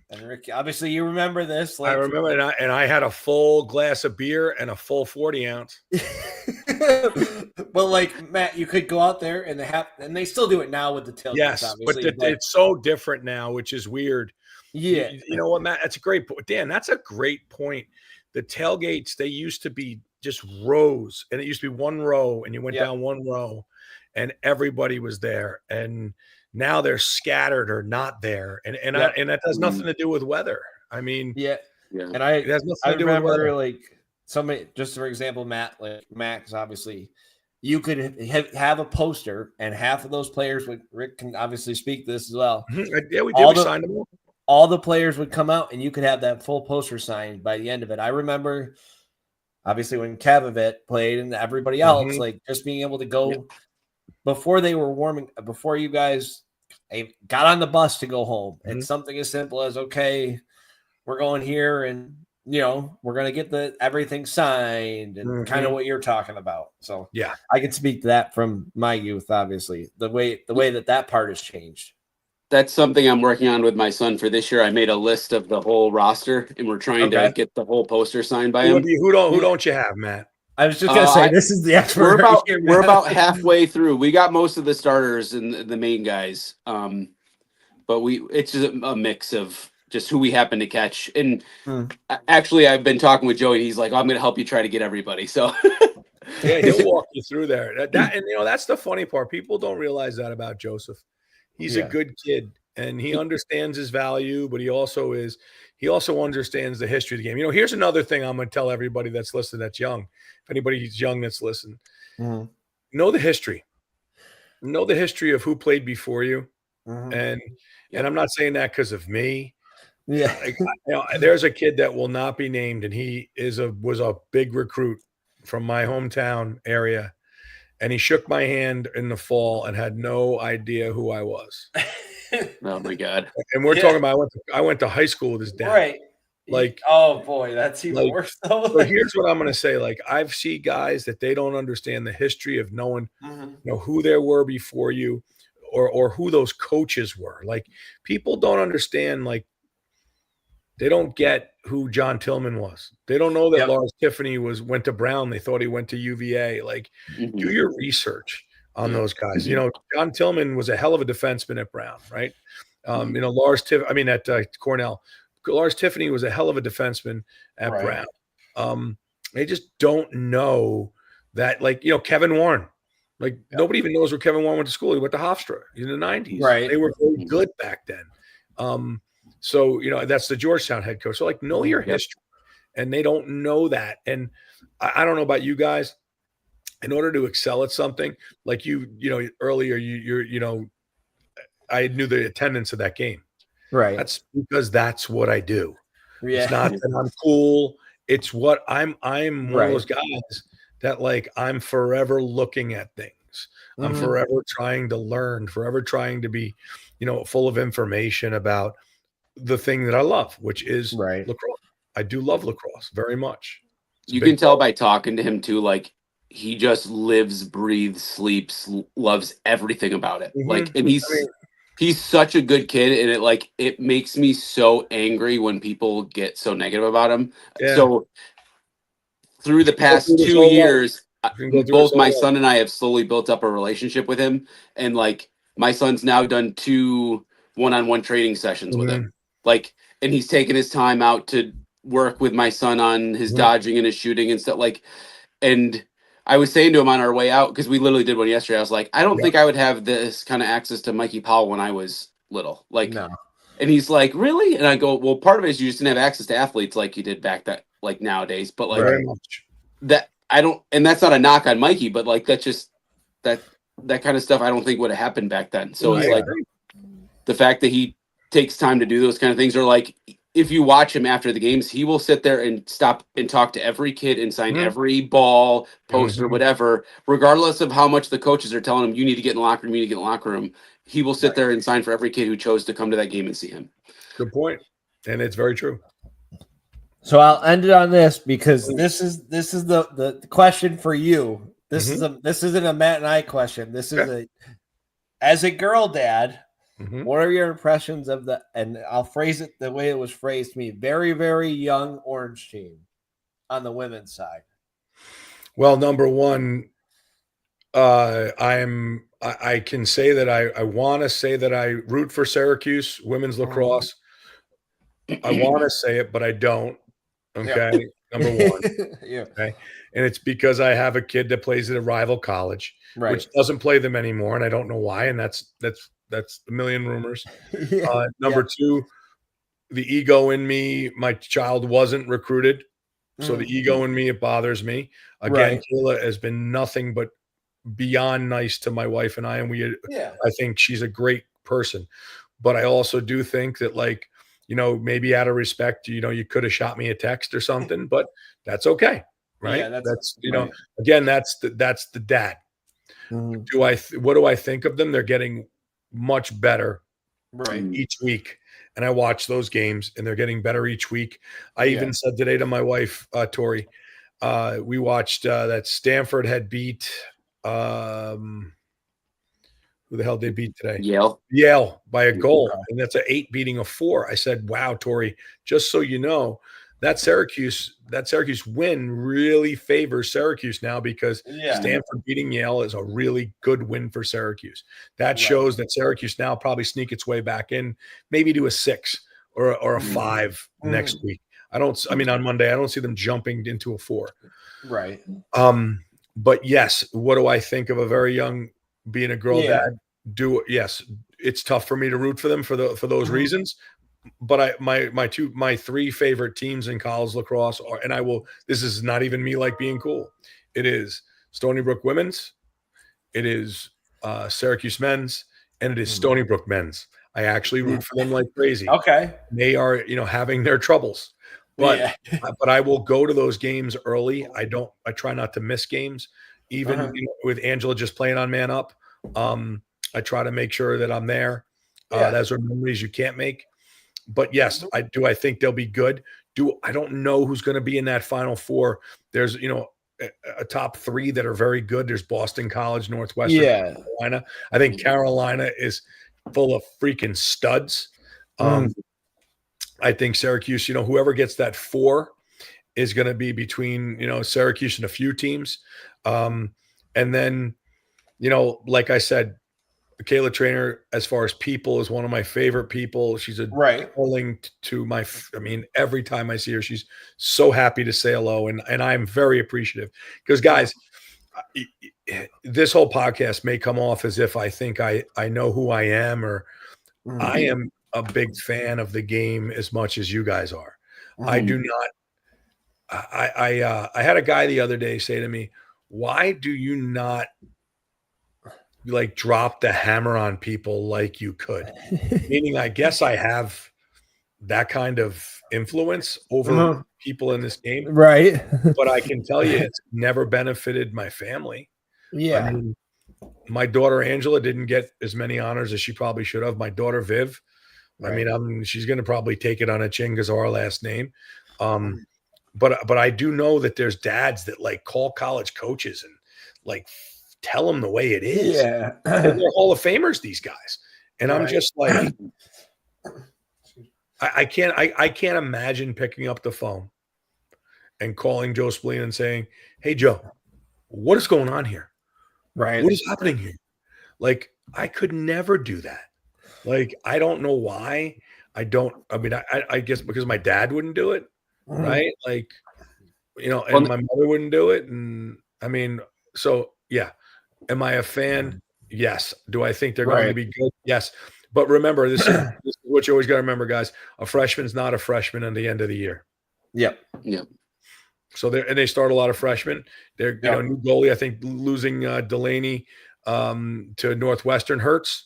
And Rick, obviously, you remember this. I remember, and I had a full glass of beer and a full 40 ounce. But like Matt, you could go out there and they still do it now with the tailgates. Yes, obviously, but it's so different now, which is weird. Yeah, you know what, Matt? That's a great point. Dan, that's a great point. The tailgates, they used to be just rows, and it used to be one row, and you went down one row, and everybody was there, and now they're scattered or not there, and that has nothing to do with weather. I mean, and it has nothing I to do with weather. remember like somebody, just for example, Matt, like Max, obviously, you could have a poster, and half of those players would. Rick can obviously speak to this as well. Yeah, we did. We signed them. All the players would come out, and you could have that full poster signed by the end of it. I remember, obviously, when Kavavit played and everybody else, like just being able to go. Before they were warming, before you guys got on the bus to go home, and something as simple as, okay, we're going here, and we're going to get everything signed, and kind of what you're talking about. So yeah, I can speak to that from my youth. Obviously, the way that part has changed. That's something I'm working on with my son for this year. I made a list of the whole roster, and we're trying to get the whole poster signed by him. Who don't you have, Matt? I was just gonna say, this is the expert. We're about halfway through. We got most of the starters and the main guys, but it's just a mix of just who we happen to catch. And actually, I've been talking with Joey. And he's like, "I'm going to help you try to get everybody." So yeah, he'll walk you through there. And that's the funny part. People don't realize that about Joseph. He's a good kid, and he understands his value, but he also understands the history of the game. Here's another thing I'm going to tell everybody that's listening, that's young. If anybody's young that's listening, know the history. Know the history of who played before you. And I'm not saying that because of me. Yeah. There's a kid that will not be named, and he was a big recruit from my hometown area. And he shook my hand in the fall and had no idea who I was. Oh my God. And we're talking about I went to high school with his dad. Right. Like, oh boy, that's even worse though. So here's what I'm going to say. Like, I've seen guys that they don't understand the history of knowing, who there were before you, or who those coaches were. Like, people don't understand. Like, they don't get who John Tillman was. They don't know that Lars Tiffany went to Brown. They thought he went to UVA. Like, do your research on those guys. John Tillman was a hell of a defenseman at Brown, right? Lars Tiffany, at Cornell. Lars Tiffany was a hell of a defenseman at Right. Brown. They just don't know that, like, Kevin Warren. Like, nobody even knows where Kevin Warren went to school. He went to Hofstra in the 90s. Right. They were very good back then. So, that's the Georgetown head coach. So, like, know your history. And they don't know that. And I don't know about you guys. In order to excel at something, like earlier, I knew the attendance of that game. Right. That's because that's what I do. Yeah. It's not that I'm cool. It's what I'm one Right. of those guys that, like, I'm forever looking at things. I'm forever trying to learn, forever trying to be, full of information about the thing that I love, which is Right. lacrosse. I do love lacrosse very much. It's a You big can tell part. by talking to him too, like he just lives, breathes, sleeps, loves everything about it. Mhm. Like, and he's such a good kid, and it makes me so angry when people get so negative about him. Yeah. So through the past through this 2 whole life. years, You can go through both this my whole son and I have slowly built up a relationship with him, and like my son's now done 2 one-on-one training sessions with him. Like, and he's taken his time out to work with my son on his dodging and his shooting and stuff. Like, and I was saying to him on our way out, because we literally did one yesterday, I was like, I don't think I would have this kind of access to Mikey Powell when I was little. Like, No. and he's like, really? And I go, well, part of it is you just didn't have access to athletes like you did back that, like nowadays. But like very much. that, I don't, and that's not a knock on Mikey, but like that's just that kind of stuff I don't think would have happened back then. So it's like the fact that he takes time to do those kind of things, or like if you watch him after the games, he will sit there and stop and talk to every kid and sign every ball, poster, whatever, regardless of how much the coaches are telling him, you need to get in the locker room, you need to get in the locker room. He will sit there and sign for every kid who chose to come to that game and see him. Good point. And it's very true. So I'll end it on this, because this is the question for you. This isn't a Matt and I question. This is as a girl dad. What are your impressions of and I'll phrase it the way it was phrased to me, very, very young Orange team on the women's side? Well, number one, I can say that I want to say that I root for Syracuse women's lacrosse. I want to say it, but I don't. Okay. Number one. Okay. And it's because I have a kid that plays at a rival college, which doesn't play them anymore. And I don't know why. And that's a million rumors. Number two, the ego in me, my child wasn't recruited. So the ego in me, it bothers me. Again, Kayla has been nothing but beyond nice to my wife and I. And I think she's a great person. But I also do think that, like, maybe out of respect, you could have shot me a text or something, but that's okay. Right. Yeah, that's again, that's the dad. What do I think of them? They're getting much better each week. And I watch those games and they're getting better each week. I even said today to my wife, Tori, we watched that Stanford had beat, who the hell did they beat today? Yale by a goal. And that's an 8 beating a 4. I said, wow, Tori, just so you know, that Syracuse win really favors Syracuse now, because Stanford beating Yale is a really good win for Syracuse. That shows that Syracuse now probably sneak its way back in, maybe to a 6 or a 5 next week. On Monday, I don't see them jumping into a 4. Right. But yes, what do I think of a very young, being a girl dad? Yes, it's tough for me to root for them for those reasons. But my 3 favorite teams in college lacrosse are, and this is not even me like being cool. It is Stony Brook women's, it is Syracuse men's, and it is Stony Brook men's. I actually root for them like crazy. Okay. They are, having their troubles. But but I will go to those games early. I try not to miss games. Even with Angela just playing on Man Up. I try to make sure that I'm there. Those are memories you can't make. But yes, I think they'll be good. I don't know who's going to be in that Final Four. There's, a top 3 that are very good. There's Boston College, Northwestern, Carolina. I think Carolina is full of freaking studs. I think Syracuse, whoever gets that 4 is going to be between, Syracuse and a few teams. And then, like I said, Kayla Trainer, as far as people, is one of my favorite people. She's a Right. darling to my. I mean, every time I see her, she's so happy to say hello, and I'm very appreciative. Because guys, this whole podcast may come off as if I think I know who I am, or I am a big fan of the game as much as you guys are. I do not. I had a guy the other day say to me, "Why do you not like drop the hammer on people like you could?" Meaning, I guess I have that kind of influence over people in this game, Right. but I can tell you it's never benefited my family. Yeah. I mean, my daughter Angela didn't get as many honors as she probably should have. My daughter Viv, I mean, she's going to probably take it on a chin because of our last name. But I do know that there's dads that like call college coaches and like tell them the way it is. Yeah. And they're Hall of Famers, these guys. And I'm just like, I can't imagine picking up the phone and calling Joe Spallina and saying, "Hey Joe, what is going on here? Right. What is happening here?" Like, I could never do that. Like, I don't know why. I mean, I guess because my dad wouldn't do it. Right. Like, and my mother wouldn't do it. And I mean, so yeah. Am I a fan? Yes. Do I think they're going to be good? Yes. But remember, this is what you always got to remember, guys. A freshman's not a freshman at the end of the year. Yep. So they start a lot of freshmen. They're new goalie. I think losing Delaney to Northwestern hurts.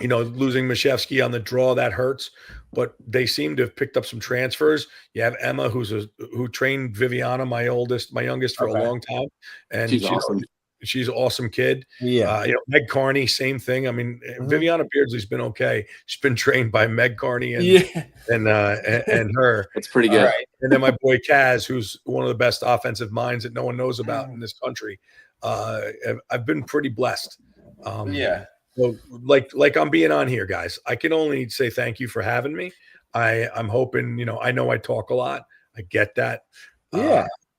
Losing Mashevsky on the draw, that hurts. But they seem to have picked up some transfers. You have Emma, who trained Viviana, my youngest, for a long time, and she's awesome. She's an awesome kid. Yeah. Meg Carney, same thing. I mean, Viviana Beardsley's been okay. She's been trained by Meg Carney and her. It's pretty good. Right. And then my boy Kaz, who's one of the best offensive minds that no one knows about in this country. I've been pretty blessed. So like I'm being on here, guys. I can only say thank you for having me. I'm hoping, I know I talk a lot. I get that.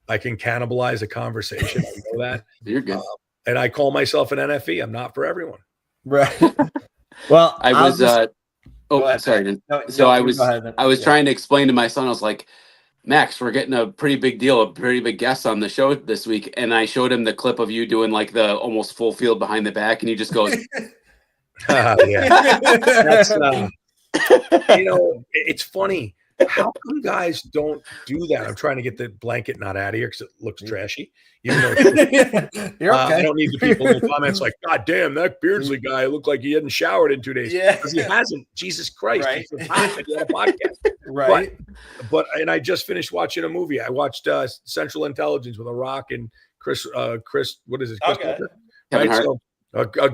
I can cannibalize a conversation. I know that. You're good. And I call myself an NFE. I'm not for everyone. Right. Well, I was sorry. I was trying to explain to my son, I was like, "Max, we're getting a pretty big deal, a pretty big guest on the show this week." And I showed him the clip of you doing like the almost full field behind the back, and he just goes, yeah. That's, it's funny. How come guys don't do that? I'm trying to get the blanket not out of here because it looks trashy. Even though You're okay. I don't need the people in the comments like, "God damn, that Beardsley guy looked like he hadn't showered in 2 days." Yeah. Because he hasn't. Jesus Christ. Right. He's hot. He had a podcast. Right. But I just finished watching a movie. I watched Central Intelligence with The Rock and Chris, what is it? Chris Tucker? Kevin Hart. So,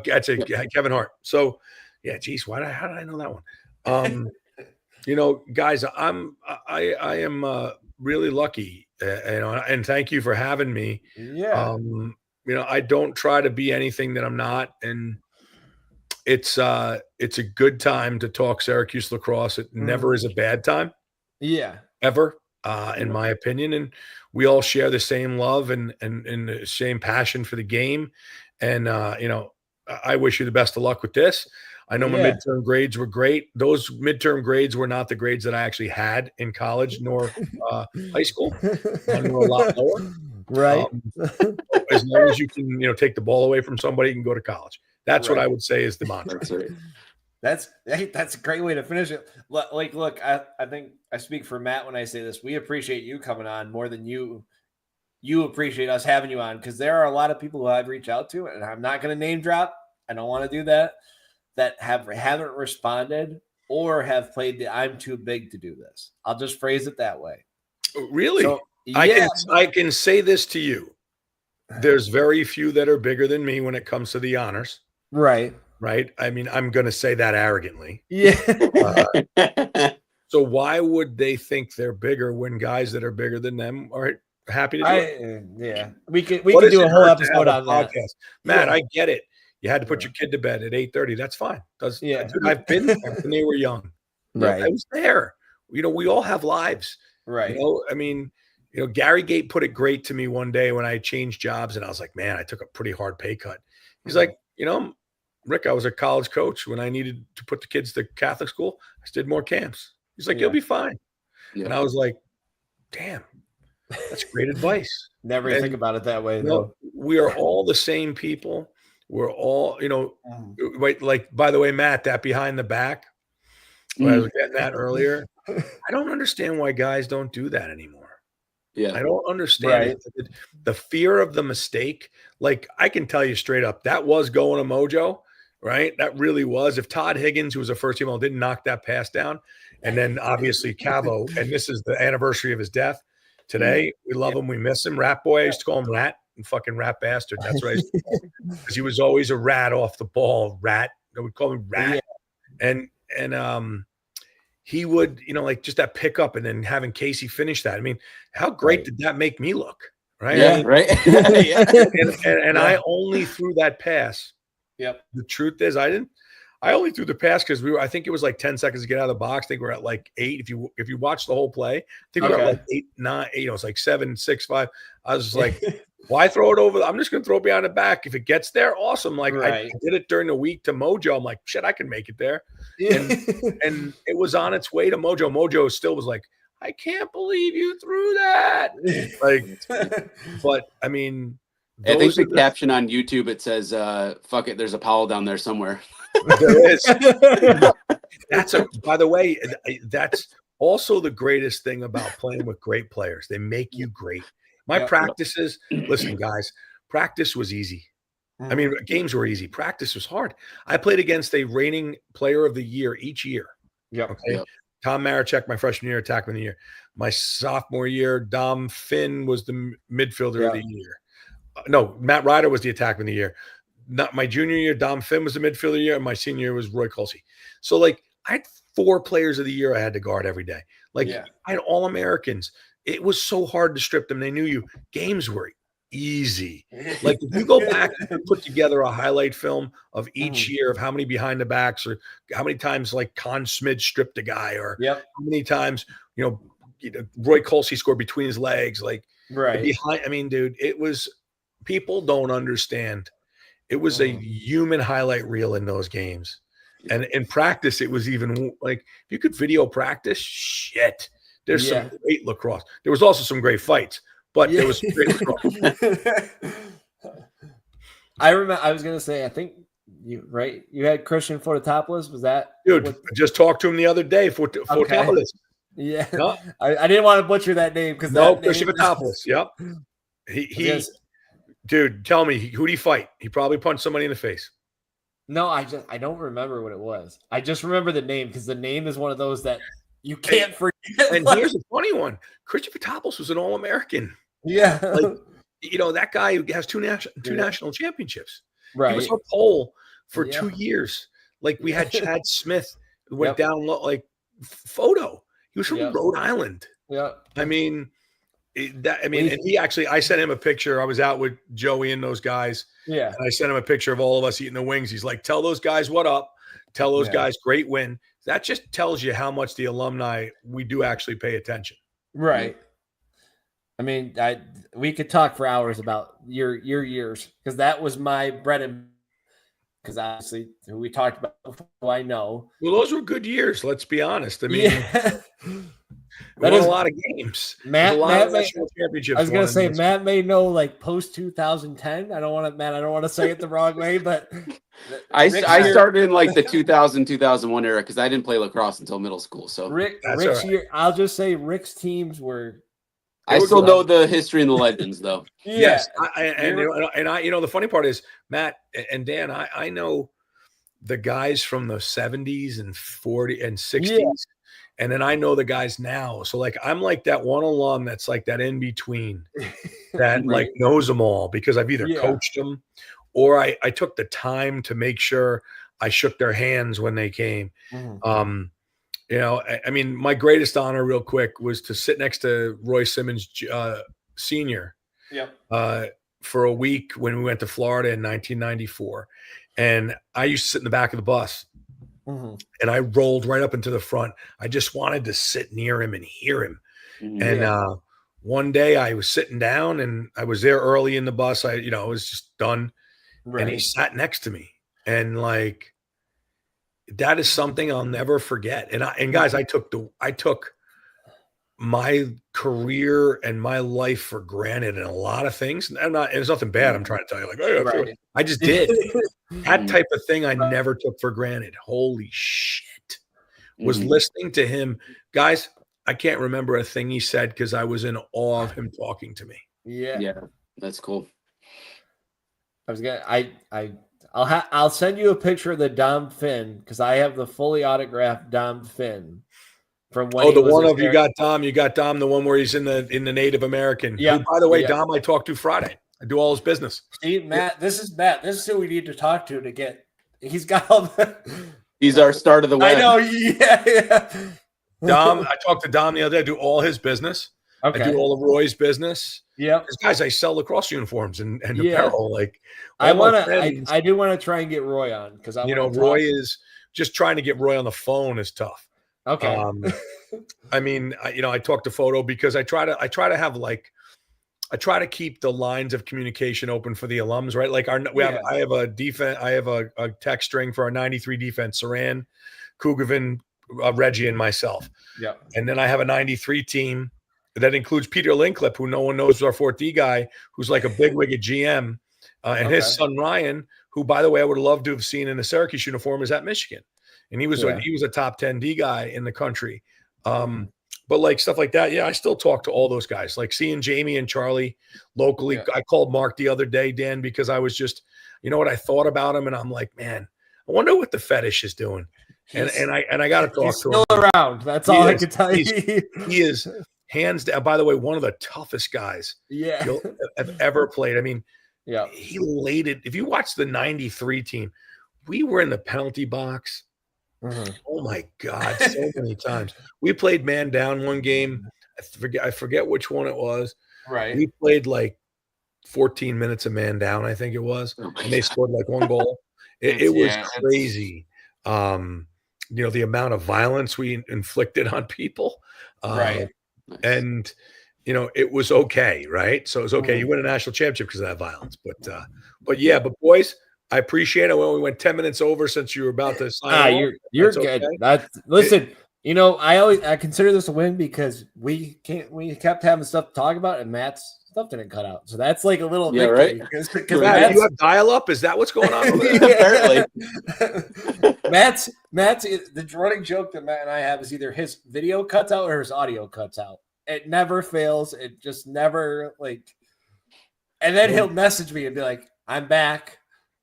that's it. Kevin Hart. So, yeah, geez, how did I know that one? Guys, I am really lucky, and thank you for having me. Yeah. I don't try to be anything that I'm not, and it's a good time to talk Syracuse lacrosse. It never is a bad time. Yeah. Ever, in my opinion, and we all share the same love and the same passion for the game. And I wish you the best of luck with this. I know my midterm grades were great. Those midterm grades were not the grades that I actually had in college nor high school. Mine were a lot lower. Right. As long as you can, take the ball away from somebody, you can go to college. That's what I would say is the mantra. That's right. That's a great way to finish it. Like, look, I think I speak for Matt when I say this. We appreciate you coming on more than you appreciate us having you on, because there are a lot of people who I've reached out to, and I'm not going to name drop. I don't want to do that haven't responded or have played the "I'm too big to do this." I'll just phrase it that way. Really? So, I can say this to you. There's very few that are bigger than me when it comes to the honors. Right. Right. I mean, I'm going to say that arrogantly. Yeah. So why would they think they're bigger when guys that are bigger than them are happy to do it? Yeah. We could do a whole episode on that. Matt, I get it. You had to put your kid to bed at 8:30. That's fine. Dude, I've been there when they were young. Right. I was there. We all have lives. Right. I mean, Gary Gate put it great to me one day when I changed jobs, and I was like, man, I took a pretty hard pay cut. He's like, you know, Rick, I was a college coach. When I needed to put the kids to Catholic school, I just did more camps. He's like, you'll be fine. Yeah. And I was like, damn, that's great advice. Never think about it that way, You though. know, we are all the same people. We're all, you know, wait, like, by the way, Matt, that behind the back, I was getting that earlier. I don't understand why guys don't do that anymore. Yeah. I don't understand it. The fear of the mistake. Like, I can tell you straight up, that was going to Mojo, right? That really was. If Todd Higgins, who was a first team all, didn't knock that pass down, and then obviously Cavo, and this is the anniversary of his death today. We love him. We miss him. Rat boy. I used to call him Rat and fucking Rat Bastard. That's what I used to call him, because he was always a rat off the ball. Rat. I would call him Rat. And he would, you know, like just that pickup and then having Casey finish that. I mean, how great did that make me look? Right. Yeah. I mean, Right. and I only threw that pass. Yep. The truth is, I only threw the pass because I think it was like 10 seconds to get out of the box. I think we're at like 8. If you watch the whole play, I think we're at like 8, 9, 8. You know, it's like 7, 6, 5. I was just like, why throw it over? I'm just going to throw it behind the back. If it gets there, awesome. Like I did it during the week to Mojo. I'm like, shit, I can make it there. And it was on its way to Mojo. Mojo still was like, I can't believe you threw that. Like, but I mean, I think the caption on YouTube, it says, fuck it, there's a Powell down there somewhere. There is. By the way, that's also the greatest thing about playing with great players. They make you great. My practices, listen, guys, practice was easy. I mean, games were easy. Practice was hard. I played against a reigning player of the year each year. Yep. Okay. Yep. Tom Marachek, my freshman year, attackman of the year. My sophomore year, Dom Finn was the midfielder of the year. No, Matt Ryder was the attackman of the year. Not my junior year, Dom Finn was the midfielder of the year, and my senior year was Roy Colsey. So, like, I had 4 players of the year I had to guard every day. Like, I had All-Americans. It was so hard to strip them. They knew you. Games were easy. Like, if you go back and put together a highlight film of each year of how many behind the backs or how many times, like, Con Smid stripped a guy or how many times, you know, Roy Colsey scored between his legs. Like, behind. I mean, dude, it was – people don't understand. It was a human highlight reel in those games. And in practice, it was even like, if you could video practice, shit. There's some great lacrosse. There was also some great fights, but there was some great lacrosse. I remember, I was going to say, I think you had Christian Fototopoulos. Was that? Dude, I just talked to him the other day. Fotopoulos. Yeah. No. I didn't want to butcher that name because Christian Fotopoulos. Yep. Dude, tell me, who did he fight? He probably punched somebody in the face. No, I don't remember what it was. I just remember the name because the name is one of those that you can't forget. And here's a funny one. Christian Fotopoulos was an All-American. Yeah. Like, you know, that guy who has two national championships. Right. He was our pole for 2 years. Like, we had Chad Smith who went down low, like, photo. He was from Rhode Island. Yeah. I mean, and he actually, I sent him a picture. I was out with Joey and those guys. Yeah. And I sent him a picture of all of us eating the wings. He's like, tell those guys what up. Tell those guys great win. That just tells you how much the alumni, we do actually pay attention. Right. I mean, we could talk for hours about your years because that was my bread and because obviously who we talked about before, I know. Well, those were good years. Let's be honest. I mean, we won a lot of games. Matt, a lot of national championships. I was going to say Matt may know like post 2010. I don't want to say it the wrong way, but I started in like the 2000-2001 era because I didn't play lacrosse until middle school. So Rick's year, I'll just say Rick's teams were. I still know the history and the legends, though. Yes, the funny part is Matt and Dan. I know the guys from the 70s and 40s and 60s, and then I know the guys now. So like I'm like that one alum that's like that in between that like knows them all because I've either coached them or I took the time to make sure I shook their hands when they came. Mm-hmm. You know, I mean, my greatest honor, real quick, was to sit next to Roy Simmons, Sr. For a week when we went to Florida in 1994, and I used to sit in the back of the bus, and I rolled right up into the front. I just wanted to sit near him and hear him. And one day I was sitting down, and I was there early in the bus. I was just done, and he sat next to me, and like that is something I'll never forget. And guys, I took my career and my life for granted in a lot of things. And there's nothing bad. I'm trying to tell you, like, oh, I just did that type of thing. I never took for granted. Holy shit. Was listening to him, guys. I can't remember a thing he said because I was in awe of him talking to me. Yeah, that's cool. I'll send you a picture of the Dom Finn because I have the fully autographed Dom Finn from when. Oh, the one of you got Dom, the one where he's in the Native American. Yeah. Who, by the way, Dom, I talked to Friday. I do all his business. See, Matt, this is Matt. This is who we need to talk to get. He's got all the. He's our start of the web. I know. Yeah. Dom, I talked to Dom the other day. I do all his business. Okay. I do all of Roy's business. Yep. Guys, I sell lacrosse uniforms and apparel. Like, I do want to try and get Roy on because Roy is just trying to get Roy on the phone is tough. Okay. I mean, I talk to Photo because I try to have like, I try to keep the lines of communication open for the alums, right? Like I have a defense, I have a text string for our 93 defense, Saran, Kugavin, Reggie, and myself. Yeah. And then I have a 93 team that includes Peter Linclip, who no one knows is our 4D guy, who's like a bigwig at GM, and his son Ryan, who, by the way, I would love to have seen in a Syracuse uniform, is at Michigan, and he was a top 10 D guy in the country. But like stuff like that, I still talk to all those guys. Like seeing Jamie and Charlie locally. Yeah. I called Mark the other day, Dan, because I was just, what I thought about him, and I'm like, man, I wonder what the fetish is doing. And I got to talk to him. Still around. That's all I can tell you. He is hands down. By the way, one of the toughest guys you'll have ever played. I mean, he laid it. If you watch the 93 team, we were in the penalty box. Mm-hmm. Oh my God, so many times. We played man down one game. I forget which one it was. Right. We played like 14 minutes of man down, I think it was. And they scored like one goal. It was crazy. The amount of violence we inflicted on people. Right. And it was okay, right? So it was okay. You win a national championship because of that violence. But boys, I appreciate it. Well, we went 10 minutes over since you were about to sign. You're good. Okay. Listen, I consider this a win because we kept having stuff to talk about, and Matt's stuff didn't cut out. So that's like a little victory. Right. Because you have dial-up. Is that what's going on over there? Apparently, Matt's the running joke that Matt and I have is either his video cuts out or his audio cuts out. It never fails. It just never and then he'll message me and be like, "I'm back."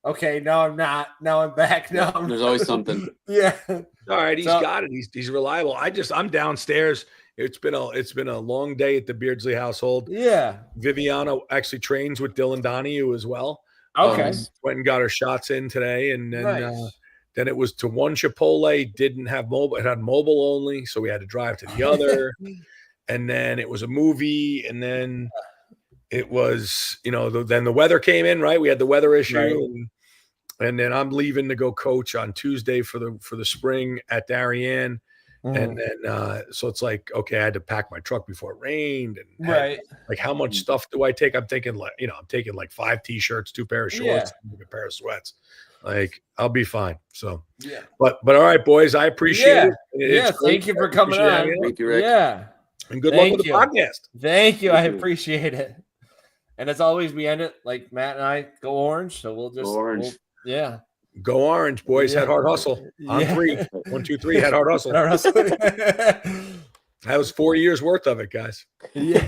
Okay, no, I'm not. Now I'm back. No, there's always something. Yeah. All right, he's got it. He's reliable. I'm downstairs. It's been a long day at the Beardsley household. Yeah. Viviana actually trains with Dylan Donahue as well. Okay. Went and got her shots in today, and then then it was to one Chipotle. Didn't have mobile. It had mobile only, so we had to drive to the other. And then it was a movie, and then it was then the weather came in. Right, we had the weather issue. Right. And then I'm leaving to go coach on Tuesday for the spring at Darien. And then so it's like, okay, I had to pack my truck before it rained. And like, how much stuff do I take? I'm thinking I'm taking like 5 t-shirts, 2 pair of shorts, a pair of sweats. Like, I'll be fine. So but all right, boys, I appreciate it. Thank you for coming on. Thank you, Rick. Yeah. And good luck with the podcast. Thank you. I appreciate it. And as always, we end it like Matt and I go orange. So we'll just go orange. Go orange, boys. Head hard hustle. On 3. 1, 2, 3. Head hard hustle. That was 4 years worth of it, guys. Yeah.